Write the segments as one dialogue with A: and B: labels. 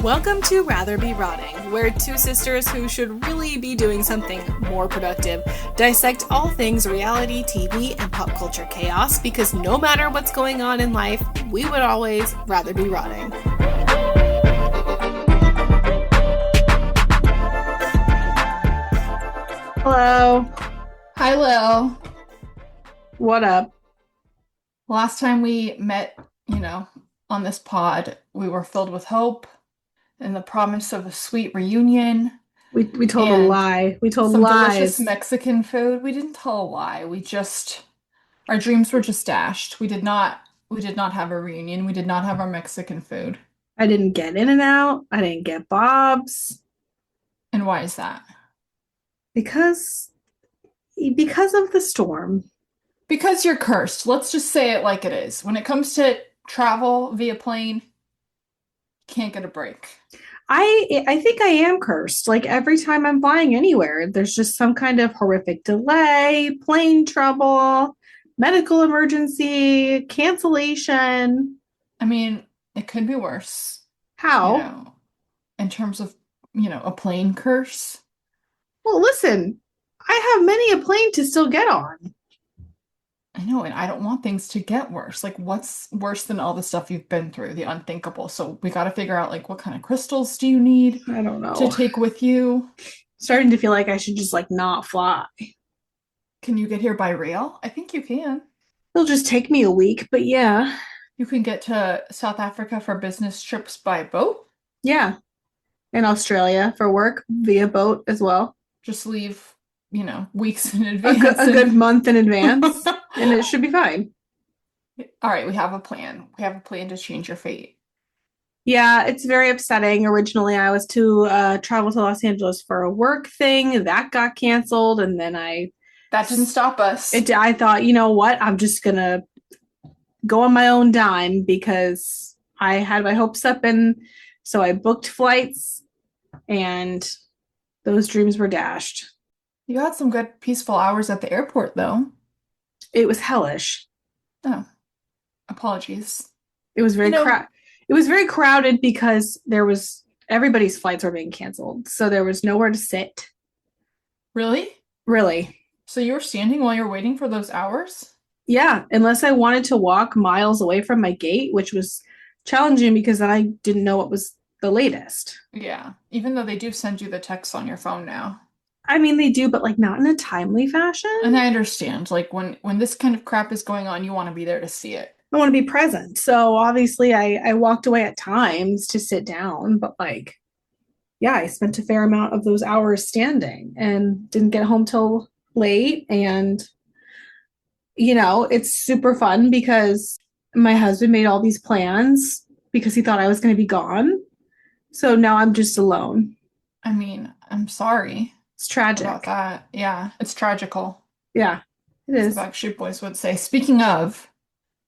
A: Welcome to Rather Be Rotting, where two sisters who should really be doing something more productive dissect all things reality, TV, and pop culture chaos because no matter what's going on in life, we would always rather be rotting.
B: Hello.
C: Hi, Lil.
B: What up?
C: Last time we met, on this pod, we were filled with hope and the promise of a sweet reunion.
B: We told a lie. We told
C: some
B: lies.
C: Delicious Mexican food. We didn't tell a lie. Our dreams were just dashed. We did not have a reunion. We did not have our Mexican food.
B: I didn't get In-N-Out. I didn't get Bob's.
C: And why is that?
B: Because of the storm.
C: Because you're cursed. Let's just say it like it is. When it comes to travel via plane, can't get a break.
B: I think I am cursed. Like every time I'm flying anywhere, there's just some kind of horrific delay, plane trouble, medical emergency, cancellation.
C: I mean, it could be worse.
B: How?
C: In terms of, a plane curse.
B: Well, listen, I have many a plane to still get on.
C: I know, and I don't want things to get worse. Like, what's worse than all the stuff you've been through, the unthinkable? So we got to figure out, what kind of crystals do you need
B: I don't know.
C: to take with you?
B: Starting to feel like I should just, not fly.
C: Can you get here by rail? I think you can.
B: It'll just take me a week, but yeah.
C: You can get to South Africa for business trips by boat?
B: Yeah. And Australia for work via boat as well.
C: Just leave, weeks in advance.
B: A good month in advance, and it should be fine.
C: All right, we have a plan. We have a plan to change your fate.
B: Yeah, it's very upsetting. Originally, I was to travel to Los Angeles for a work thing. That got canceled, and then
C: That didn't stop us.
B: I thought, you know what? I'm just going to go on my own dime because I had my hopes up, and so I booked flights, and those dreams were dashed.
C: You had some good peaceful hours at the airport, though.
B: It was hellish.
C: Oh, apologies.
B: It was very It was very crowded because everybody's flights were being canceled, so there was nowhere to sit.
C: Really?
B: Really.
C: So you were standing while you were waiting for those hours?
B: Yeah, unless I wanted to walk miles away from my gate, which was challenging because then I didn't know what was the latest.
C: Yeah, even though they do send you the texts on your phone now.
B: I mean, they do, but not in a timely fashion.
C: And I understand, when this kind of crap is going on, you want to be there to see it.
B: I want to be present. So obviously I walked away at times to sit down, but yeah, I spent a fair amount of those hours standing and didn't get home till late. And, it's super fun because my husband made all these plans because he thought I was going to be gone. So now I'm just alone.
C: I mean, I'm sorry.
B: It's tragic.
C: About that. Yeah, it's tragical.
B: Yeah, it is.
C: As the Backstreet Boys would say. Speaking of,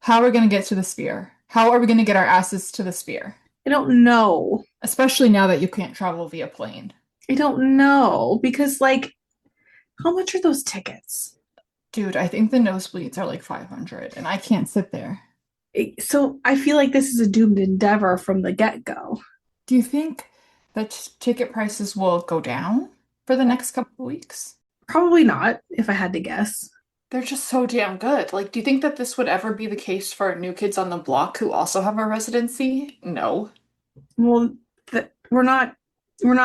C: how are we going to get to the Sphere? How are we going to get our asses to the Sphere?
B: I don't know.
C: Especially now that you can't travel via plane.
B: I don't know because how much are those tickets?
C: Dude, I think the nosebleeds are $500 and I can't sit there.
B: So I feel like this is a doomed endeavor from the get-go.
C: Do you think that ticket prices will go down for the next couple of weeks?
B: Probably not, if I had to guess.
C: They're just so damn good. Do you think that this would ever be the case for New Kids on the Block who also have a residency? No.
B: Well, we're not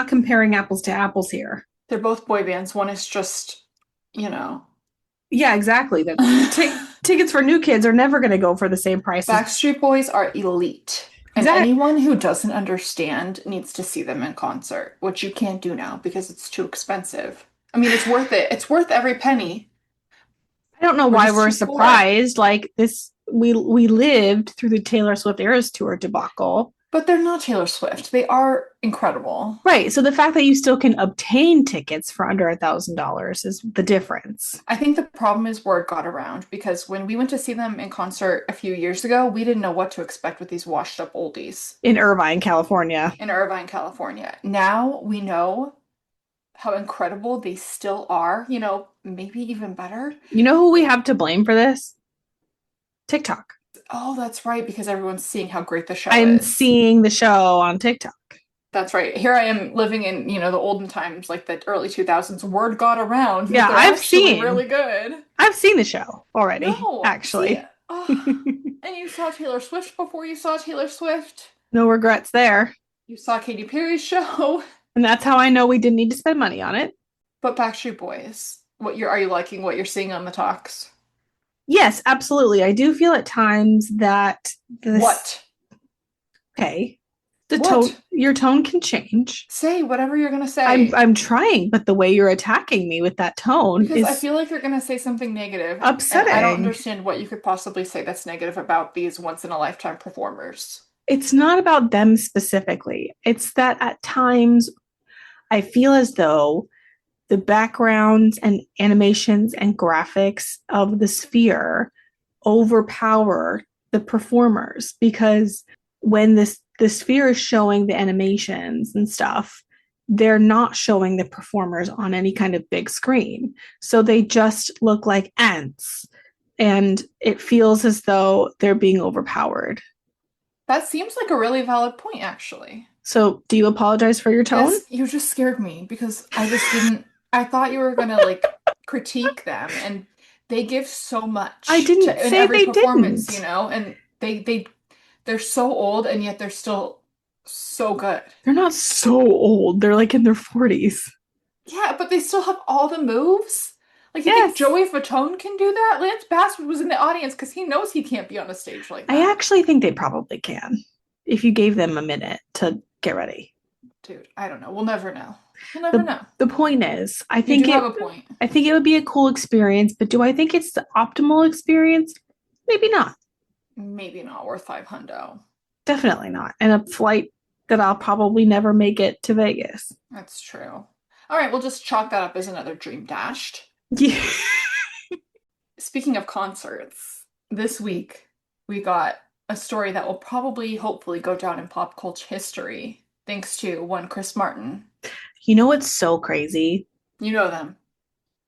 B: comparing apples to apples here.
C: They're both boy bands. One is just,
B: Yeah, exactly. The tickets for New Kids are never going to go for the same price.
C: Backstreet Boys are elite. And anyone who doesn't understand needs to see them in concert, which you can't do now because it's too expensive. I mean, it's worth it. It's worth every penny.
B: I don't know why we're surprised. We lived through the Taylor Swift Eras Tour debacle.
C: But they're not Taylor Swift. They are incredible.
B: Right. So the fact that you still can obtain tickets for under $1,000 is the difference.
C: I think the problem is word got around because when we went to see them in concert a few years ago, we didn't know what to expect with these washed up oldies.
B: In Irvine, California.
C: Now we know how incredible they still are, maybe even better.
B: You know who we have to blame for this? TikTok.
C: Oh, that's right, because everyone's seeing how great the show is.
B: I'm seeing the show on TikTok.
C: That's right. Here I am living in, the olden times, like the early 2000s. Word got around that
B: Yeah,
C: they're actually really good.
B: I've seen the show already,
C: No, see,
B: actually.
C: and you saw Taylor Swift before you saw Taylor Swift.
B: No regrets there.
C: You saw Katy Perry's show.
B: And that's how I know we didn't need to spend money on it.
C: But Backstreet Boys, are you liking what you're seeing on the talks?
B: Yes, absolutely. I do feel at times that
C: What?
B: Okay.
C: What?
B: Your tone can change.
C: Say whatever you're gonna say.
B: I'm trying, but the way you're attacking me with that tone
C: Because I
B: is
C: feel like you're gonna say something negative.
B: upsetting.
C: And I don't understand what you could possibly say that's negative about these once in a lifetime performers.
B: It's not about them specifically. It's that at times I feel as though the backgrounds and animations and graphics of the sphere overpower the performers, because when the sphere is showing the animations and stuff, they're not showing the performers on any kind of big screen. So they just look like ants. And it feels as though they're being overpowered.
C: That seems like a really valid point, actually.
B: So do you apologize for your tone?
C: Yes, you just scared me because I just didn't. I thought you were gonna critique them, and they give so much.
B: I didn't
C: in
B: say
C: every
B: they
C: performance,
B: didn't.
C: And they're so old, and yet they're still so good.
B: They're not so old. They're like in their 40s.
C: Yeah, but they still have all the moves. Like, you
B: Yes.
C: think Joey Fatone can do that? Lance Bass was in the audience because he knows he can't be on a stage like that.
B: I actually think they probably can, if you gave them a minute to get ready.
C: Dude, I don't know. We'll never know. We'll never know.
B: The point is, I
C: You
B: think
C: do have a point.
B: I think it would be a cool experience, but do I think it's the optimal experience? Maybe not.
C: Maybe not worth $500.
B: Definitely not. And a flight that I'll probably never make it to Vegas.
C: That's true. All right, we'll just chalk that up as another dream dashed.
B: Yeah.
C: Speaking of concerts, this week we got a story that will probably, hopefully, go down in pop culture history, thanks to one Chris Martin.
B: You know what's so crazy?
C: You know them.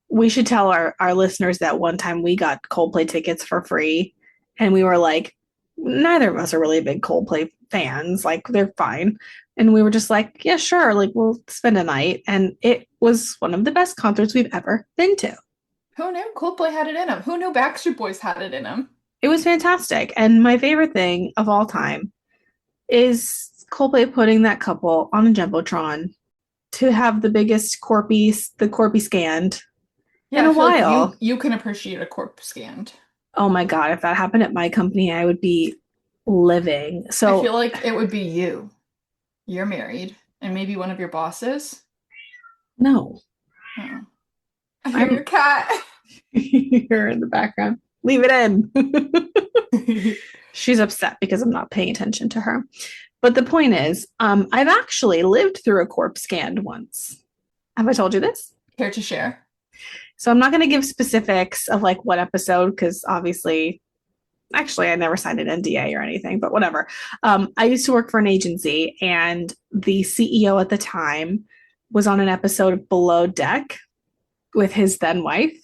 B: We should tell our listeners that one time we got Coldplay tickets for free, and we were like, neither of us are really big Coldplay fans. Like, they're fine. And we were just like, yeah, sure. Like, we'll spend a night. And it was one of the best concerts we've ever been to.
C: Who knew Coldplay had it in them? Who knew Backstreet Boys had it in them?
B: It was fantastic. And my favorite thing of all time is Coldplay putting that couple on a Jumbotron to have the biggest the Corpy scanned in a while.
C: Like you can appreciate a corp scanned.
B: Oh my God, if that happened at my company, I would be living. So
C: I feel like it would be you. You're married, and maybe one of your bosses.
B: No.
C: Oh. I hear your cat.
B: You're in the background. Leave it in. She's upset because I'm not paying attention to her. But the point is, I've actually lived through a corpse scanned once. Have I told you this?
C: Care to share?
B: So I'm not going to give specifics of like what episode, because obviously, actually, I never signed an NDA or anything, but whatever. I used to work for an agency, and the CEO at the time was on an episode of Below Deck with his then wife.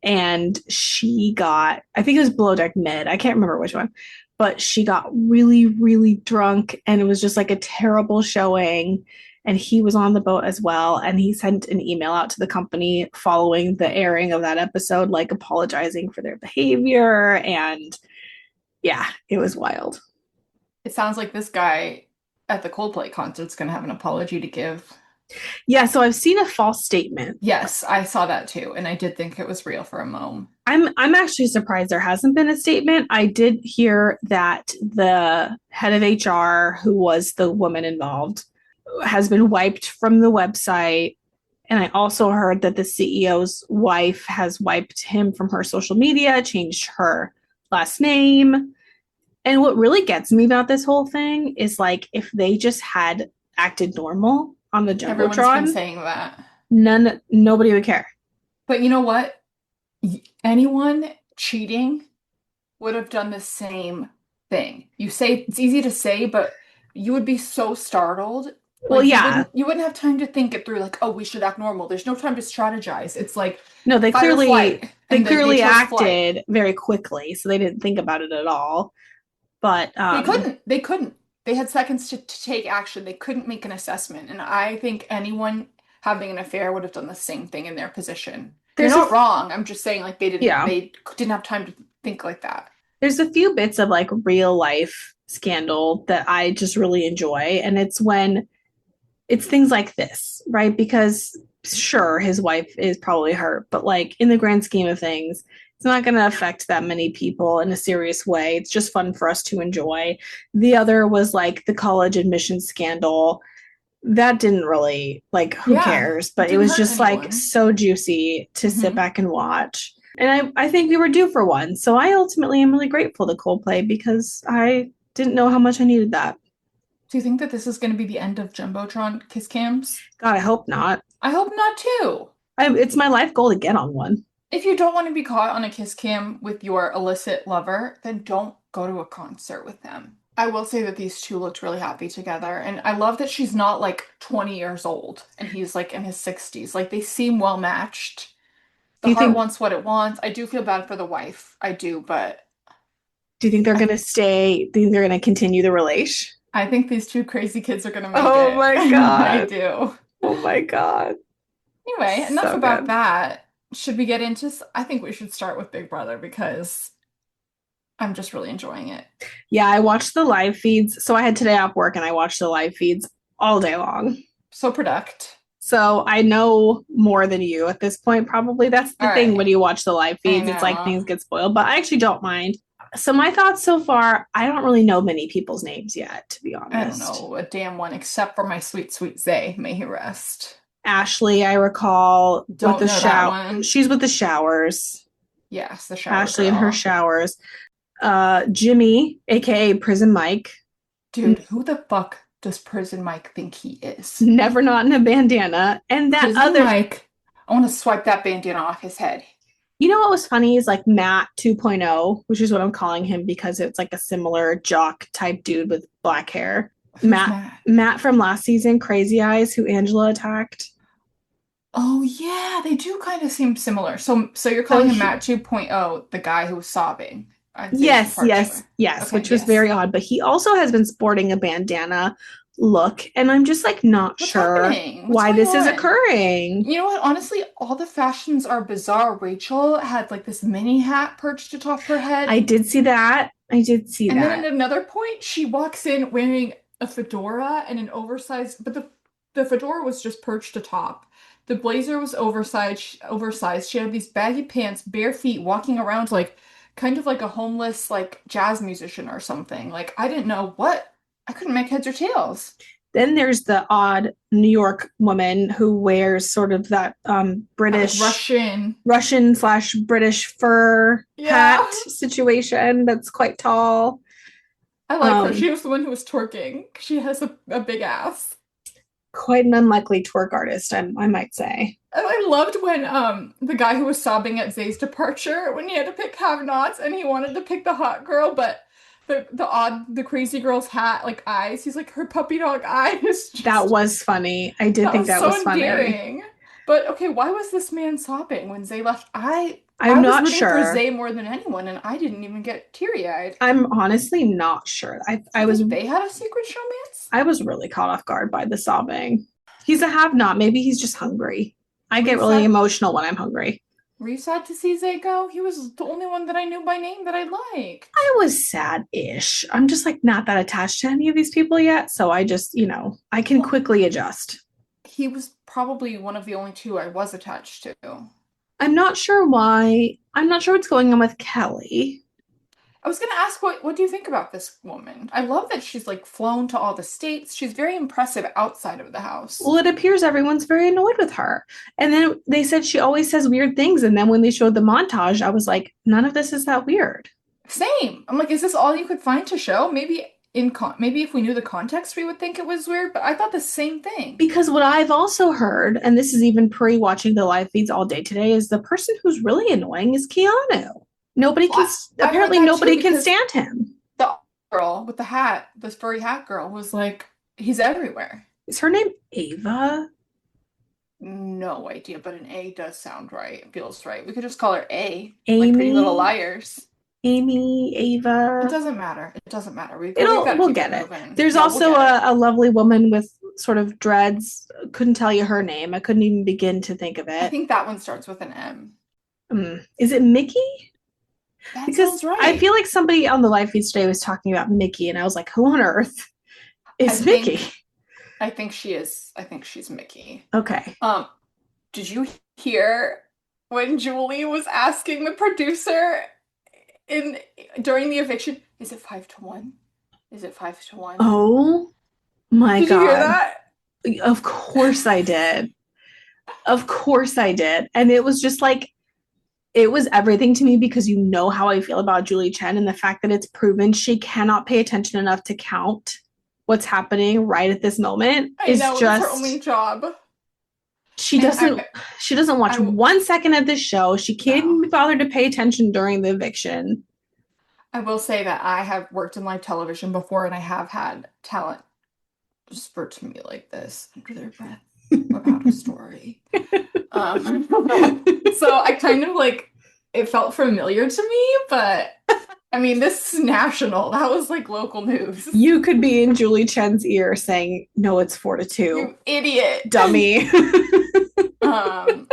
B: And she got, I think it was Below Deck Mid. I can't remember which one, but she got really, really drunk, and it was just like a terrible showing. And he was on the boat as well. And he sent an email out to the company following the airing of that episode, like apologizing for their behavior. And yeah, it was wild.
C: It sounds like this guy at the Coldplay concert's going to have an apology to give.
B: Yeah, so I've seen a false statement.
C: Yes, I saw that too, and I did think it was real for a moment.
B: I'm actually surprised there hasn't been a statement. I did hear that the head of HR, who was the woman involved, has been wiped from the website. And I also heard that the CEO's wife has wiped him from her social media, changed her last name. And what really gets me about this whole thing is, like, if they just had acted normal on the Jumbotron.
C: Everyone's been saying that.
B: Nobody would care.
C: But you know what? Anyone cheating would have done the same thing. You say it's easy to say, but you would be so startled.
B: Well, yeah.
C: You wouldn't have time to think it through, like, oh, we should act normal. There's no time to strategize. It's like,
B: no, they clearly acted
C: flight.
B: very quickly, so they didn't think about it at all. But
C: they couldn't. They had seconds to take action. They couldn't make an assessment. And I think anyone having an affair would have done the same thing in their position. You're not wrong. I'm just saying, like, they didn't have time to think like that.
B: There's a few bits of like real life scandal that I just really enjoy. And it's when it's things like this, right? Because sure, his wife is probably hurt, but like in the grand scheme of things, it's not going to affect that many people in a serious way. It's just fun for us to enjoy. The other was like the college admissions scandal. That didn't really, like, who cares? But it was just like so juicy to sit back and watch. And I think we were due for one. So I ultimately am really grateful to Coldplay because I didn't know how much I needed that.
C: Do you think that this is going to be the end of Jumbotron kiss cams?
B: God, I hope not.
C: I hope not too.
B: It's my life goal to get on one.
C: If you don't want to be caught on a kiss cam with your illicit lover, then don't go to a concert with them. I will say that these two looked really happy together, and I love that she's not like 20 years old and he's like in his 60s. Like, they seem well matched. The heart wants what it wants. I do feel bad for the wife. I do, but...
B: Do you think they're going to stay? Do you think they're going to continue the relation?
C: I think these two crazy kids are going to make it.
B: Oh my God.
C: I do.
B: Oh my God.
C: Anyway, enough about that. Should we get into... I think we should start with Big Brother because I'm just really enjoying it.
B: Yeah, I watched the live feeds. So I had today off work and I watched the live feeds all day long.
C: So product.
B: So I know more than you at this point, probably. That's the thing when you watch the live feeds. It's like things get spoiled, but I actually don't mind. So my thoughts so far, I don't really know many people's names yet, to be honest.
C: I don't know a damn one except for my sweet, sweet Zay. May he rest.
B: Ashley, I recall,
C: don't with the shower.
B: She's with the showers.
C: Yes, the shower.
B: Ashley
C: girl.
B: and her showers. Jimmy, aka Prison Mike.
C: Dude, who the fuck does Prison Mike think he is?
B: Never not in a bandana. And that
C: Prison
B: other
C: Mike, I want to swipe that bandana off his head.
B: You know what was funny is like Matt 2.0, which is what I'm calling him because it's like a similar jock type dude with black hair. Matt from last season, Crazy Eyes, who Angela attacked.
C: Oh yeah, they do kind of seem similar. So you're calling him Matt 2.0, the guy who was sobbing.
B: Yes, okay, which was very odd. But he also has been sporting a bandana look, and I'm just like not sure why this is occurring.
C: You know what? Honestly, all the fashions are bizarre. Rachel had like this mini hat perched atop her head.
B: I did see that. And
C: then at another point, she walks in wearing a fedora and an oversized, but the fedora was just perched atop. The blazer was oversized. She had these baggy pants, bare feet, walking around like kind of like a homeless like jazz musician or something. Like, I didn't know what. I couldn't make heads or tails.
B: Then there's the odd New York woman who wears sort of that British Russian/British fur hat situation that's quite tall.
C: I like her. She was the one who was twerking. She has a big ass.
B: Quite an unlikely twerk artist, I might say.
C: I loved when the guy who was sobbing at Zay's departure, when he had to pick have-nots and he wanted to pick the hot girl, but the crazy girl's hat, like eyes, he's like, her puppy dog eyes.
B: That was funny. I did think that was funny.
C: Endearing. But okay, why was this man sobbing when Zay left? I'm
B: not
C: was
B: sure.
C: For Zay more than anyone, and I didn't even get teary-eyed.
B: I'm honestly not sure.
C: They had a secret showmance?
B: I was really caught off guard by the sobbing. He's a have-not. Maybe he's just hungry. I get really emotional when I'm hungry.
C: Were you sad to see Zay go? He was the only one that I knew by name that I liked.
B: I was sad-ish. I'm just like not that attached to any of these people yet, so I just, I can quickly adjust.
C: He was probably one of the only two I was attached to.
B: I'm not sure why. I'm not sure what's going on with Kelly.
C: I was going to ask, what do you think about this woman? I love that she's like flown to all the states. She's very impressive outside of the house.
B: Well, it appears everyone's very annoyed with her. And then they said she always says weird things. And then when they showed the montage, I was like, none of this is that weird.
C: Same. I'm like, is this all you could find to show? Maybe if we knew the context, we would think it was weird. But I thought the same thing.
B: Because what I've also heard, and this is even pre-watching the live feeds all day today, is the person who's really annoying is Keanu. Nobody can stand him.
C: The girl with the hat, this furry hat girl, was like, he's everywhere.
B: Is her name Ava?
C: No idea, but an A does sound right. It feels right. We could just call her A.
B: Amy?
C: Like Pretty Little Liars.
B: Amy,
C: It
B: Ava.
C: doesn't matter. It doesn't matter. We've got to
B: We'll
C: keep
B: get
C: it
B: it.
C: moving.
B: There's
C: No, we'll
B: also
C: get it.
B: a lovely woman with sort of dreads. Couldn't tell you her name. I couldn't even begin to think of
C: I
B: it.
C: think that one starts with an M.
B: Is it Mickey?
C: That
B: Because
C: sounds
B: I
C: right.
B: feel like somebody on the live feed today was talking about Mickey, and I was like, who on earth
C: I
B: is Mickey?
C: think I think she is. I think she's Mickey.
B: Okay.
C: Um, did you hear when Julie was asking the producer in during the eviction, is it 5 to 1? Is it 5 to 1?
B: Oh my
C: Did you hear
B: God.
C: that?
B: Of course I did. Of course I did. And it was just like, it was everything to me because you know how I feel about Julie Chen and the fact that it's proven she cannot pay attention enough to count what's happening right at this moment
C: I
B: is
C: know it's her only
B: just
C: job.
B: she
C: And
B: doesn't watch
C: I
B: 1 second of this show. She can't even
C: no.
B: be bothered to pay attention during the eviction.
C: I will say that I have worked in live television before and I have had talent whisper to me like this under their breath about a story. So I kind of like it felt familiar to me, but I mean, this is national. That was like local news.
B: You could be in Julie Chen's ear saying, "No, it's 4-2,
C: You idiot.
B: dummy."
C: Um,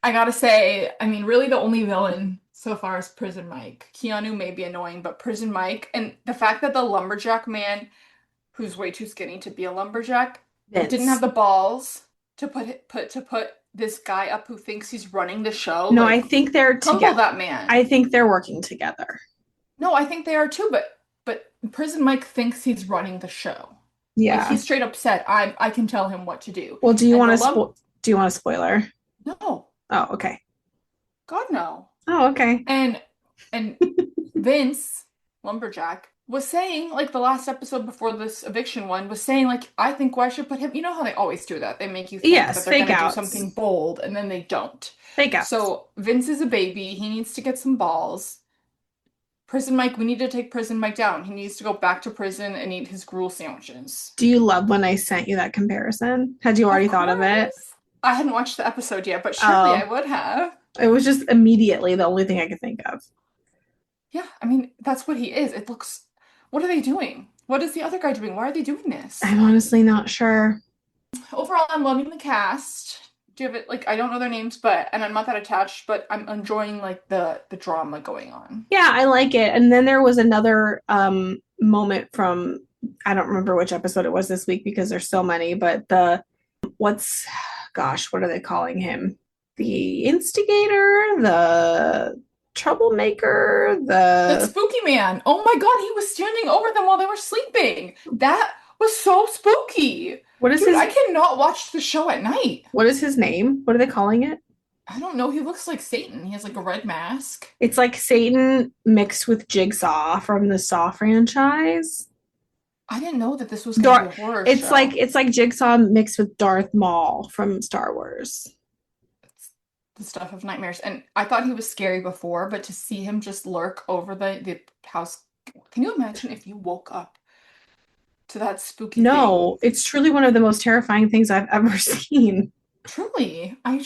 C: I gotta say, I mean, really the only villain so far is Prison Mike. Keanu may be annoying, but Prison Mike and the fact that the lumberjack man, who's way too skinny to be a lumberjack, didn't have
B: Vince.
C: the balls to put this guy up who thinks he's running the show.
B: No,
C: Like,
B: I think they're
C: humble
B: together.
C: that man.
B: I think they're working together.
C: No, I think they are too, but Prison Mike thinks he's running the show. Like
B: Yeah.
C: he's straight up said, I can tell him what to do.
B: Well,
C: And the lum
B: do you want a spoiler?
C: No,
B: Oh, okay.
C: God no.
B: Oh, okay.
C: And Vince, lumberjack, was saying, like the last episode before this eviction one, was saying, like, I think I should put him. You know how they always do that? They make you think
B: Yes,
C: that they're
B: fake
C: gonna do
B: outs.
C: something bold and then they don't.
B: Fake outs.
C: So Vince is a baby, he needs to get some balls. Prison Mike, we need to take Prison Mike down. He needs to go back to prison and eat his gruel sandwiches.
B: Do you love when I sent you that comparison? Had you already thought of it?
C: I hadn't watched the episode yet, but surely I
B: Oh,
C: would have.
B: it was just immediately the only thing I could think of.
C: Yeah, I mean, that's what he is. It looks. What are they doing? What is the other guy doing? Why are they doing this?
B: I'm honestly not sure.
C: Overall, I'm loving the cast. Do you have it? Like, I don't know their names, and I'm not that attached, but I'm enjoying like the drama going on.
B: Yeah, I like it. And then there was another moment from I don't remember which episode it was this week because there's so many, but what are they calling him? The instigator, the troublemaker,
C: That
B: the
C: spooky man. Oh my God, he was standing over them while they were sleeping. That was so spooky.
B: what is
C: Dude,
B: his
C: I cannot watch the show at night.
B: what is his name? What are they calling it?
C: I don't know. He looks like Satan. He has like a red mask.
B: It's like Satan mixed with Jigsaw from the Saw franchise.
C: I didn't know that this was going to
B: Darth,
C: be a horror
B: it's
C: show.
B: like Jigsaw mixed with Darth Maul from Star Wars.
C: It's the stuff of nightmares. And I thought he was scary before, but to see him just lurk over the house. Can you imagine if you woke up to that spooky
B: No,
C: thing?
B: it's truly one of the most terrifying things I've ever seen.
C: Truly. Oh man.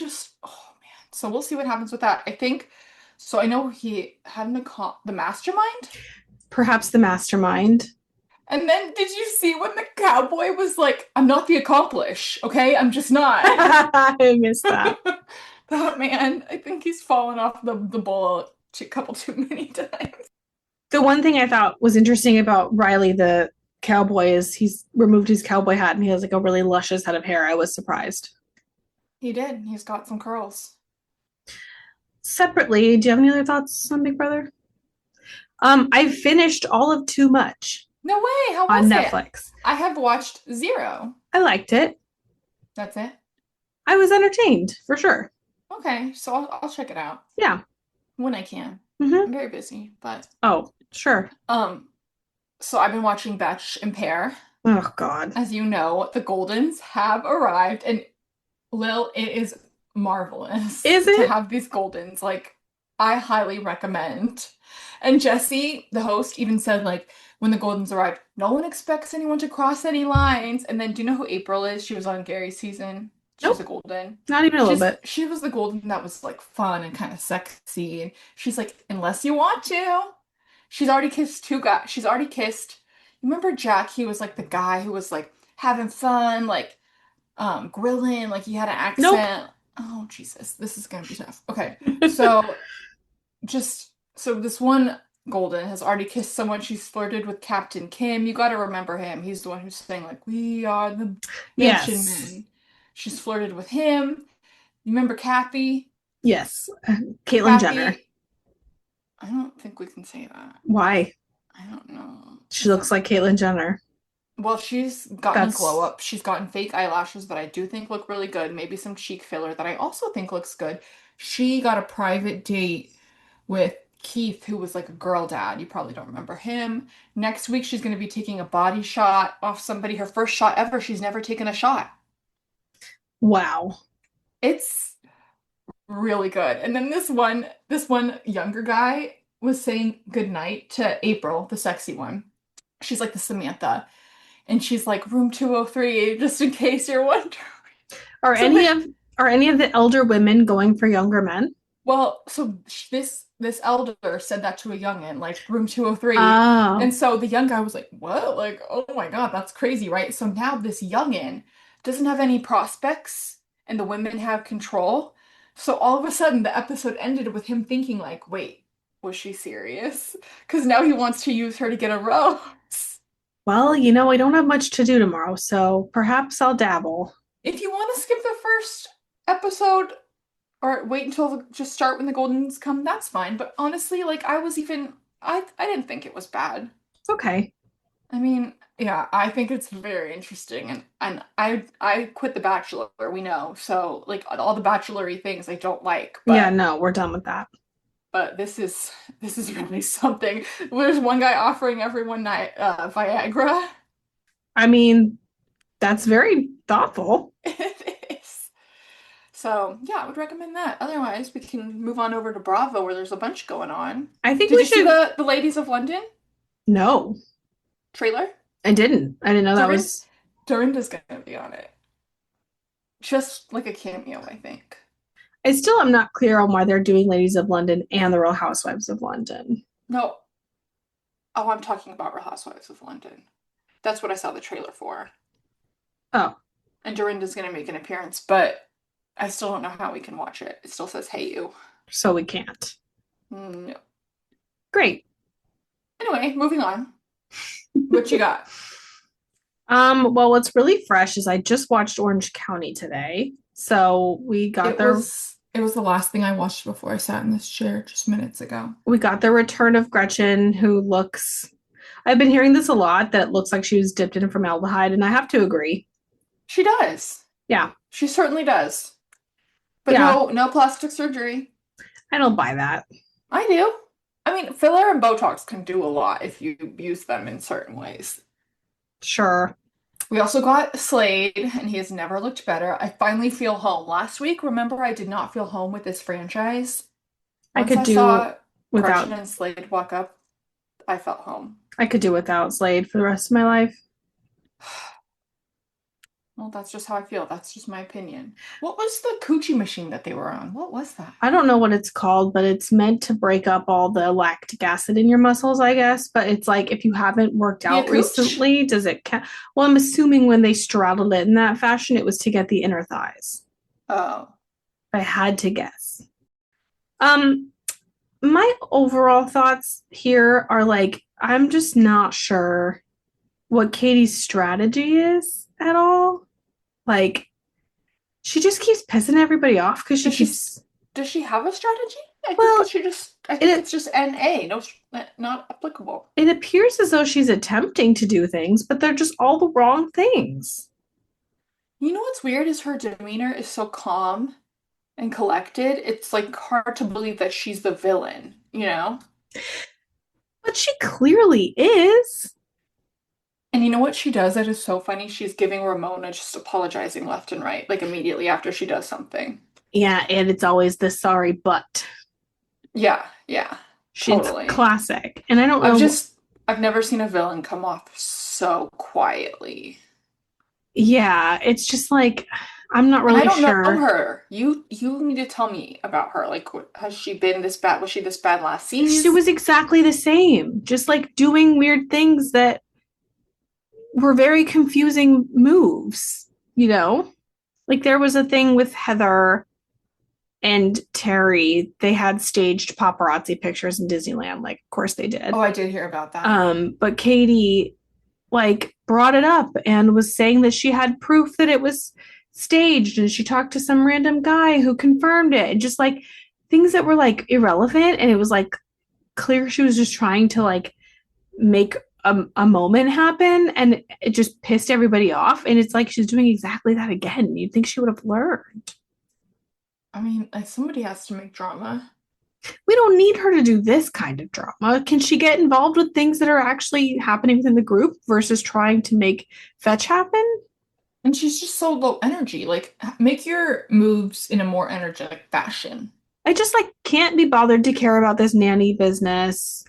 C: So we'll see what happens with that. I think, so I know he had the mastermind.
B: Perhaps the mastermind.
C: And then did you see when the cowboy was like, I'm not the accomplice, okay? I'm just not.
B: I missed that.
C: That man, I think he's fallen off the bowl a couple too many times.
B: The one thing I thought was interesting about Riley, the cowboy, is he's removed his cowboy hat and he has like a really luscious head of hair. I was surprised.
C: He did. He's got some curls.
B: Separately, do you have any other thoughts on Big Brother? I finished all of Too Much
C: No way. How
B: on
C: was it?
B: Netflix.
C: I have watched 0.
B: I liked it.
C: That's it.
B: I was entertained for sure.
C: Okay, so I'll check it out
B: Yeah.
C: when I can.
B: hmm
C: I'm very busy, but
B: Oh, sure.
C: so I've been watching Batch and Pair.
B: Oh God.
C: As you know, the Goldens have arrived, and Lil, it is marvelous
B: Is
C: to
B: it?
C: have these Goldens. Like, I highly recommend. And Jesse, the host, even said, like, when the Goldens arrived, no one expects anyone to cross any lines. And then, do you know who April is? She was on Gary's season. She's a
B: Nope,
C: golden.
B: not even a little bit.
C: She was the golden that was like fun and kind of sexy. And she's like, unless you want to. She's already kissed two guys. She's already kissed. Remember Jack? He was like the guy who was like having fun, like grilling, like he had an
B: Nope.
C: accent. Oh Jesus, this is gonna be tough. Okay, so so this one Golden has already kissed someone. She's flirted with Captain Kim. You got to remember him. He's the one who's saying like, "We are the Mansion
B: Yes.
C: Men." She's flirted with him. You remember Kathy?
B: Yes. Caitlyn Jenner.
C: Kathy. I don't think we can say that.
B: Why?
C: I don't know.
B: She looks like Caitlyn Jenner.
C: Well, she's gotten a
B: That's
C: glow up. She's gotten fake eyelashes that I do think look really good. Maybe some cheek filler that I also think looks good. She got a private date with Keith, who was like a girl dad. You probably don't remember him. Next week, she's going to be taking a body shot off somebody. Her first shot ever. She's never taken a shot.
B: wow.
C: It's really good. And then this one younger guy was saying goodnight to April, the sexy one. She's like the Samantha. And she's like, room 203, just in case you're wondering.
B: Are
C: So
B: any
C: the,
B: of are any of the elder women going for younger men?
C: well, so this elder said that to a youngin, like room 203.
B: Oh,
C: And so the young guy was like, what? Like, oh my God, that's crazy, right? So now this youngin doesn't have any prospects and the women have control. So all of a sudden the episode ended with him thinking like, wait, was she serious? Because now he wants to use her to get a rose.
B: well, I don't have much to do tomorrow, so perhaps I'll dabble.
C: If you want to skip the first episode or wait until just start when the Goldens come, that's fine. But honestly, like I didn't think it was bad.
B: It's okay.
C: I mean, yeah, I think it's very interesting, and I quit The Bachelor, we know. So like all the bachelory things I don't like,
B: Yeah, no, we're done with that.
C: but this is really something. There's one guy offering everyone Viagra.
B: I mean, that's very thoughtful.
C: It is. So yeah, I would recommend that. Otherwise, we can move on over to Bravo, where there's a bunch going on.
B: I think
C: Did
B: we
C: you see
B: should.
C: the Ladies of London
B: No,
C: trailer?
B: I didn't. I didn't know that
C: Dorin
B: was.
C: Dorinda's gonna be on it. Just like a cameo, I think.
B: I still am not clear on why they're doing Ladies of London and the Real Housewives of London.
C: No. Oh, I'm talking about Real Housewives of London. That's what I saw the trailer for.
B: Oh,
C: And Dorinda's gonna make an appearance, but I still don't know how we can watch it. It still says "Hey you."
B: so we can't.
C: No.
B: Great.
C: Anyway, moving on. What you got?
B: Well, what's really fresh is I just watched Orange County today. So
C: It was the last thing I watched before I sat in this chair just minutes ago.
B: we got the return of Gretchen, who looks. I've been hearing this a lot that it looks like she was dipped in formaldehyde, and I have to agree.
C: She does.
B: Yeah,
C: She certainly does. But
B: yeah,
C: no plastic surgery.
B: I don't buy that.
C: I do. I mean, filler and Botox can do a lot if you use them in certain ways.
B: Sure.
C: We also got Slade, and he has never looked better. I finally feel home. Last week, remember, I did not feel home with this franchise.
B: I
C: Once
B: could
C: I
B: do
C: saw
B: without
C: Gretchen and Slade walk up, I felt home.
B: I could do without Slade for the rest of my life.
C: Well, that's just how I feel. That's just my opinion. What was the coochie machine that they were on? What was that?
B: I don't know what it's called, but it's meant to break up all the lactic acid in your muscles, I guess. But it's like if you haven't worked out
C: Cooch?
B: recently, does it count? Well, I'm assuming when they straddled it in that fashion, it was to get the inner thighs.
C: Oh.
B: I had to guess. Um, my overall thoughts here are like, I'm just not sure what Katie's strategy is at all. Like, she just keeps pissing everybody off because she
C: Does she
B: keeps.
C: does she have a strategy?
B: Well,
C: I think
B: it
C: it's just NA. No, not applicable.
B: it appears as though she's attempting to do things, but they're just all the wrong things.
C: You know what's weird is her demeanor is so calm and collected. It's like hard to believe that she's the villain, you know?
B: But she clearly is.
C: And you know what she does that is so funny? She's giving Ramona just apologizing left and right, like immediately after she does something.
B: Yeah, and it's always the sorry but.
C: Yeah,
B: She's
C: totally.
B: classic. And I don't know.
C: I've never seen a villain come off so quietly.
B: Yeah, it's just like I'm not
C: And I
B: really
C: don't know
B: sure.
C: her. You need to tell me about her. Like, has she been this bad? Was she this bad last
B: She
C: season?
B: was exactly the same, just like doing weird things that were very confusing moves, you know? Like there was a thing with Heather and Terry. They had staged paparazzi pictures in Disneyland. Like, of course they did.
C: Oh, I did hear about that.
B: But Katie like brought it up and was saying that she had proof that it was staged and she talked to some random guy who confirmed it. And just like things that were like irrelevant. And it was like clear she was just trying to like make a moment happen and it just pissed everybody off. And it's like she's doing exactly that again. You'd think she would have learned.
C: I mean, like, somebody has to make drama.
B: We don't need her to do this kind of drama. Can she get involved with things that are actually happening within the group versus trying to make fetch happen?
C: And she's just so low energy. Like, make your moves in a more energetic fashion.
B: I just like can't be bothered to care about this nanny business.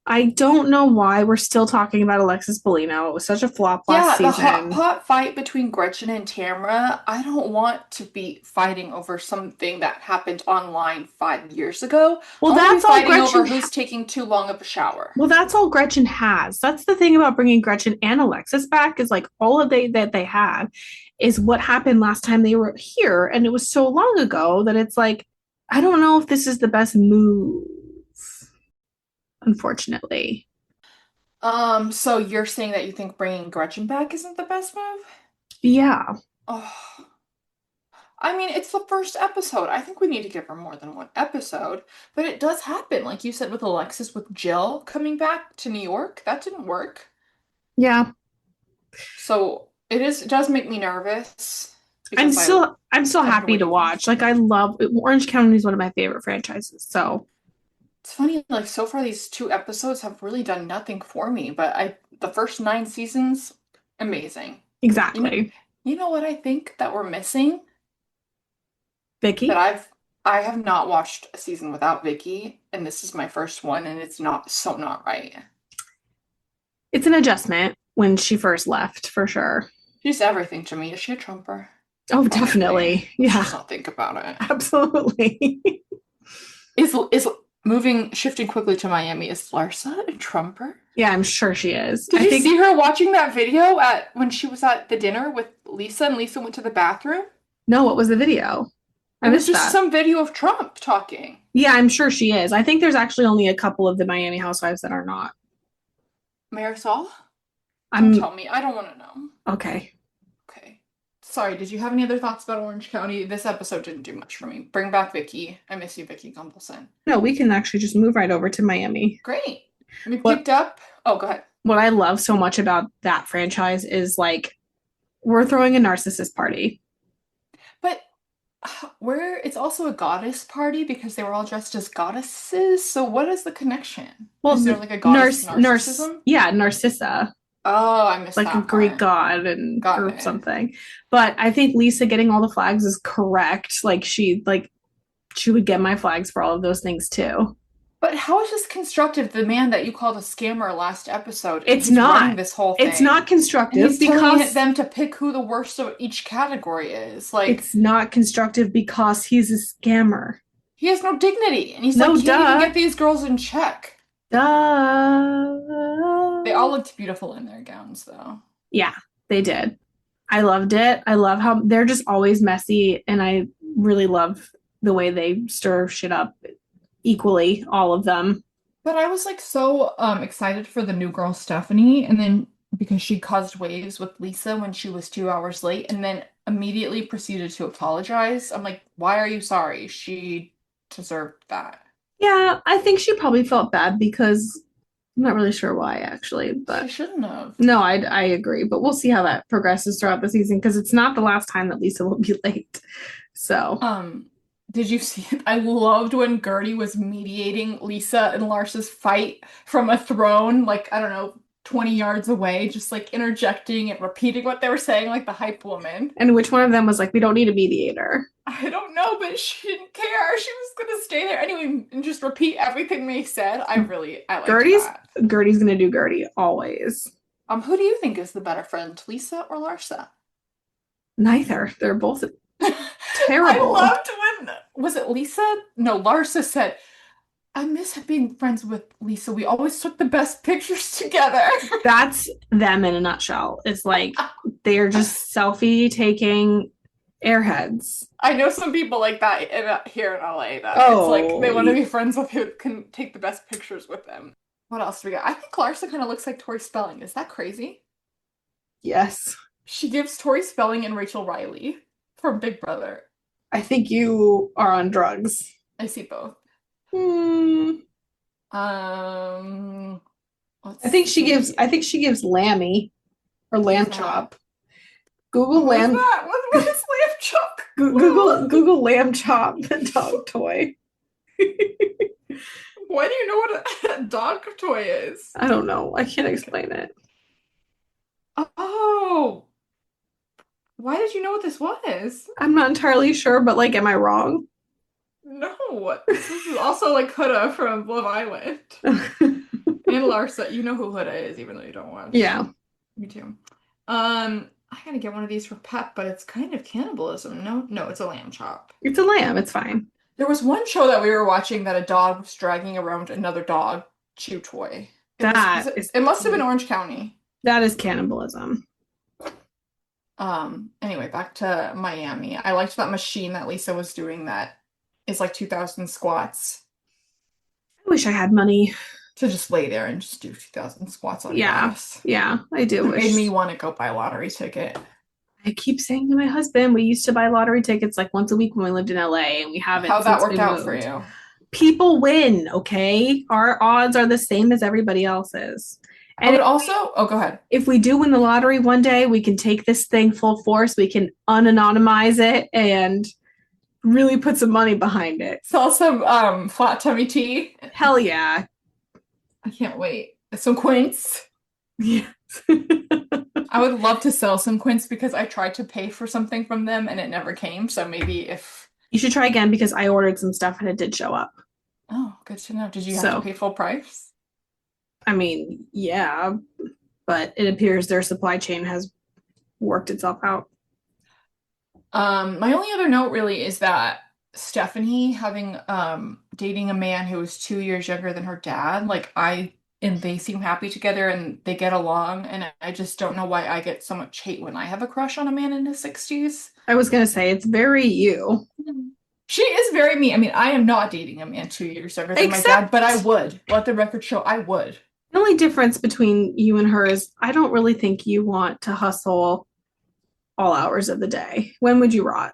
B: I don't know why we're still talking about Alexis Bellino. It was such a flop last
C: Yeah, the hot
B: season.
C: pot fight between Gretchen and Tamara. I don't want to be fighting over something that happened online 5 years ago.
B: Well,
C: I want to be
B: that's all
C: fighting over
B: Gretchen.
C: who's taking too long of a shower.
B: Well, that's all Gretchen has. That's the thing about bringing Gretchen and Alexis back is like all of that they have is what happened last time they were here, and it was so long ago that it's like I don't know if this is the best move. Unfortunately,
C: So you're saying that you think bringing Gretchen back isn't the best move?
B: yeah,
C: Oh, I mean, it's the first episode. I think we need to give her more than one episode. But it does happen, like you said with Alexis, with Jill coming back to New York. That didn't work.
B: yeah.
C: So it does make me nervous because
B: I'm still
C: I've been
B: happy to
C: waiting for
B: watch. Like I
C: season.
B: love Orange County is one of my favorite franchises. So
C: It's funny, like so far these two episodes have really done nothing for me, but the first 9 seasons, amazing. You know,
B: exactly,
C: you know what I think that we're missing? That
B: Vicky.
C: I have not watched a season without Vicky, and this is my first one, and it's not right.
B: It's an adjustment when she first left for sure.
C: She's everything to me. Is she a Trumper?
B: Oh,
C: Probably.
B: definitely,
C: Let's
B: yeah,
C: just not think about it.
B: absolutely.
C: Is moving shifting quickly to Miami? Is Larsa a Trumper?
B: Yeah, I'm sure she is.
C: Did
B: I
C: you
B: think
C: see her watching that video at when she was at the dinner with Lisa and Lisa went to the bathroom?
B: no. What was the video? I
C: It was
B: missed
C: just
B: that.
C: some video of Trump talking.
B: Yeah, I'm sure she is. I think there's actually only a couple of the Miami housewives that are not.
C: Marisol? Don't
B: I'm
C: tell me. I don't want to know.
B: okay.
C: Okay. Sorry, did you have any other thoughts about Orange County? This episode didn't do much for me. Bring back Vicky. I miss you, Vicky Gumbelson.
B: No, we can actually just move right over to Miami.
C: Great. We
B: What
C: picked up. Oh, go ahead.
B: what I love so much about that franchise is like we're throwing a narcissist party.
C: But it's also a goddess party because they were all dressed as goddesses. So what is the connection?
B: Well,
C: Is there like a goddess narcissism?
B: yeah, Narcissa,
C: Oh, I missed
B: like a
C: that
B: Greek
C: part.
B: god and
C: Got
B: or
C: it.
B: something. But I think Lisa getting all the flags is correct. Like she would get my flags for all of those things too.
C: But how is this constructive? The man that you called a scammer last episode, and
B: It's
C: he's running
B: not.
C: this whole thing.
B: It's not
C: And
B: constructive
C: he's telling
B: because
C: them to pick who the worst of each category is. Like,
B: it's not constructive because he's a scammer.
C: he has no dignity. And he's
B: No,
C: like, can't
B: duh.
C: even get these girls in check.
B: Duh.
C: They all looked beautiful in their gowns, though.
B: Yeah, they did. I loved it. I love how they're just always messy, and I really love the way they stir shit up equally, all of them.
C: But I was like so excited for the new girl Stephanie, and then because she caused waves with Lisa when she was 2 hours late, and then immediately proceeded to apologize. I'm like, why are you sorry? She deserved that.
B: Yeah, I think she probably felt bad because I'm not really sure why actually,
C: She
B: but
C: shouldn't have.
B: no, I agree. But we'll see how that progresses throughout the season because it's not the last time that Lisa will be late. So
C: Did you see it? I loved when Gertie was mediating Lisa and Lars's fight from a throne, like, I don't know, 20 yards away, just like interjecting and repeating what they were saying, like the hype woman.
B: and which one of them was like, we don't need a mediator?
C: I don't know, but she didn't care. She was gonna stay there anyway and just repeat everything they said. I liked that.
B: Gertie's gonna do Gertie always.
C: Who do you think is the better friend, Lisa or Larsa?
B: Neither. They're both
C: I
B: terrible.
C: loved when, was it Lisa? No, Larsa said, I miss being friends with Lisa. We always took the best pictures together.
B: That's them in a nutshell. It's like they're just selfie taking airheads.
C: I know some people like that here in LA that it's like they
B: Oh,
C: want to be friends with who can take the best pictures with them. What else do we got? I think Larsa kind of looks like Tori Spelling. Is that crazy?
B: yes.
C: She gives Tori Spelling and Rachel Riley from Big Brother.
B: I think you are on drugs.
C: I see both.
B: Hmm.
C: Let's
B: I think she
C: see.
B: gives. I think she gives Lammy or Lamb
C: Who's that?
B: Chop. Google
C: What is
B: Lamb.
C: that? What is Lamb Chop?
B: Google Lamb Chop, the dog toy.
C: Why do you know what a dog toy is?
B: I don't know. I can't explain it.
C: Oh, why did you know what this was?
B: I'm not entirely sure, but like, am I wrong?
C: No, this is also like Huda from Love Island. And Larsa, you know who Huda is, even though you don't watch.
B: Yeah.
C: Me too. I gotta get one of these for Pep, but it's kind of cannibalism. No, it's a lamb chop.
B: It's a lamb. It's fine.
C: There was one show that we were watching that a dog was dragging around another dog chew toy. It must have been Orange County.
B: That is cannibalism.
C: Anyway, back to Miami. I liked that machine that Lisa was doing that is like 2,000 squats.
B: I wish I had money.
C: To just lay there and just do 2,000 squats on your ass.
B: Yeah, I do.
C: It made me want to go buy a lottery ticket.
B: I keep saying to my husband, we used to buy lottery tickets like once a week when we lived in LA, and we haven't.
C: How'd that work out
B: moved.
C: for you?
B: People win, okay? Our odds are the same as everybody else's. And
C: go ahead.
B: If we do win the lottery one day, we can take this thing full force. We can unanonymize it and really put some money behind it.
C: Sell some flat tummy tea.
B: Hell yeah.
C: I can't wait. Some quints.
B: Yes.
C: I would love to sell some quints because I tried to pay for something from them and it never came. So maybe if...
B: You should try again because I ordered some stuff and it did show up.
C: Oh, good to know. Did you have to pay full price?
B: I mean, yeah, but it appears their supply chain has worked itself out.
C: My only other note really is that Stephanie having dating a man who was 2 years younger than her dad, and they seem happy together and they get along, and I just don't know why I get so much hate when I have a crush on a man in his 60s.
B: I was gonna say it's very you.
C: She is very me. I mean, I am not dating a man 2 years younger than my dad, but I would. Let the record show I would.
B: The only difference between you and her is I don't really think you want to hustle all hours of the day. When would you rot?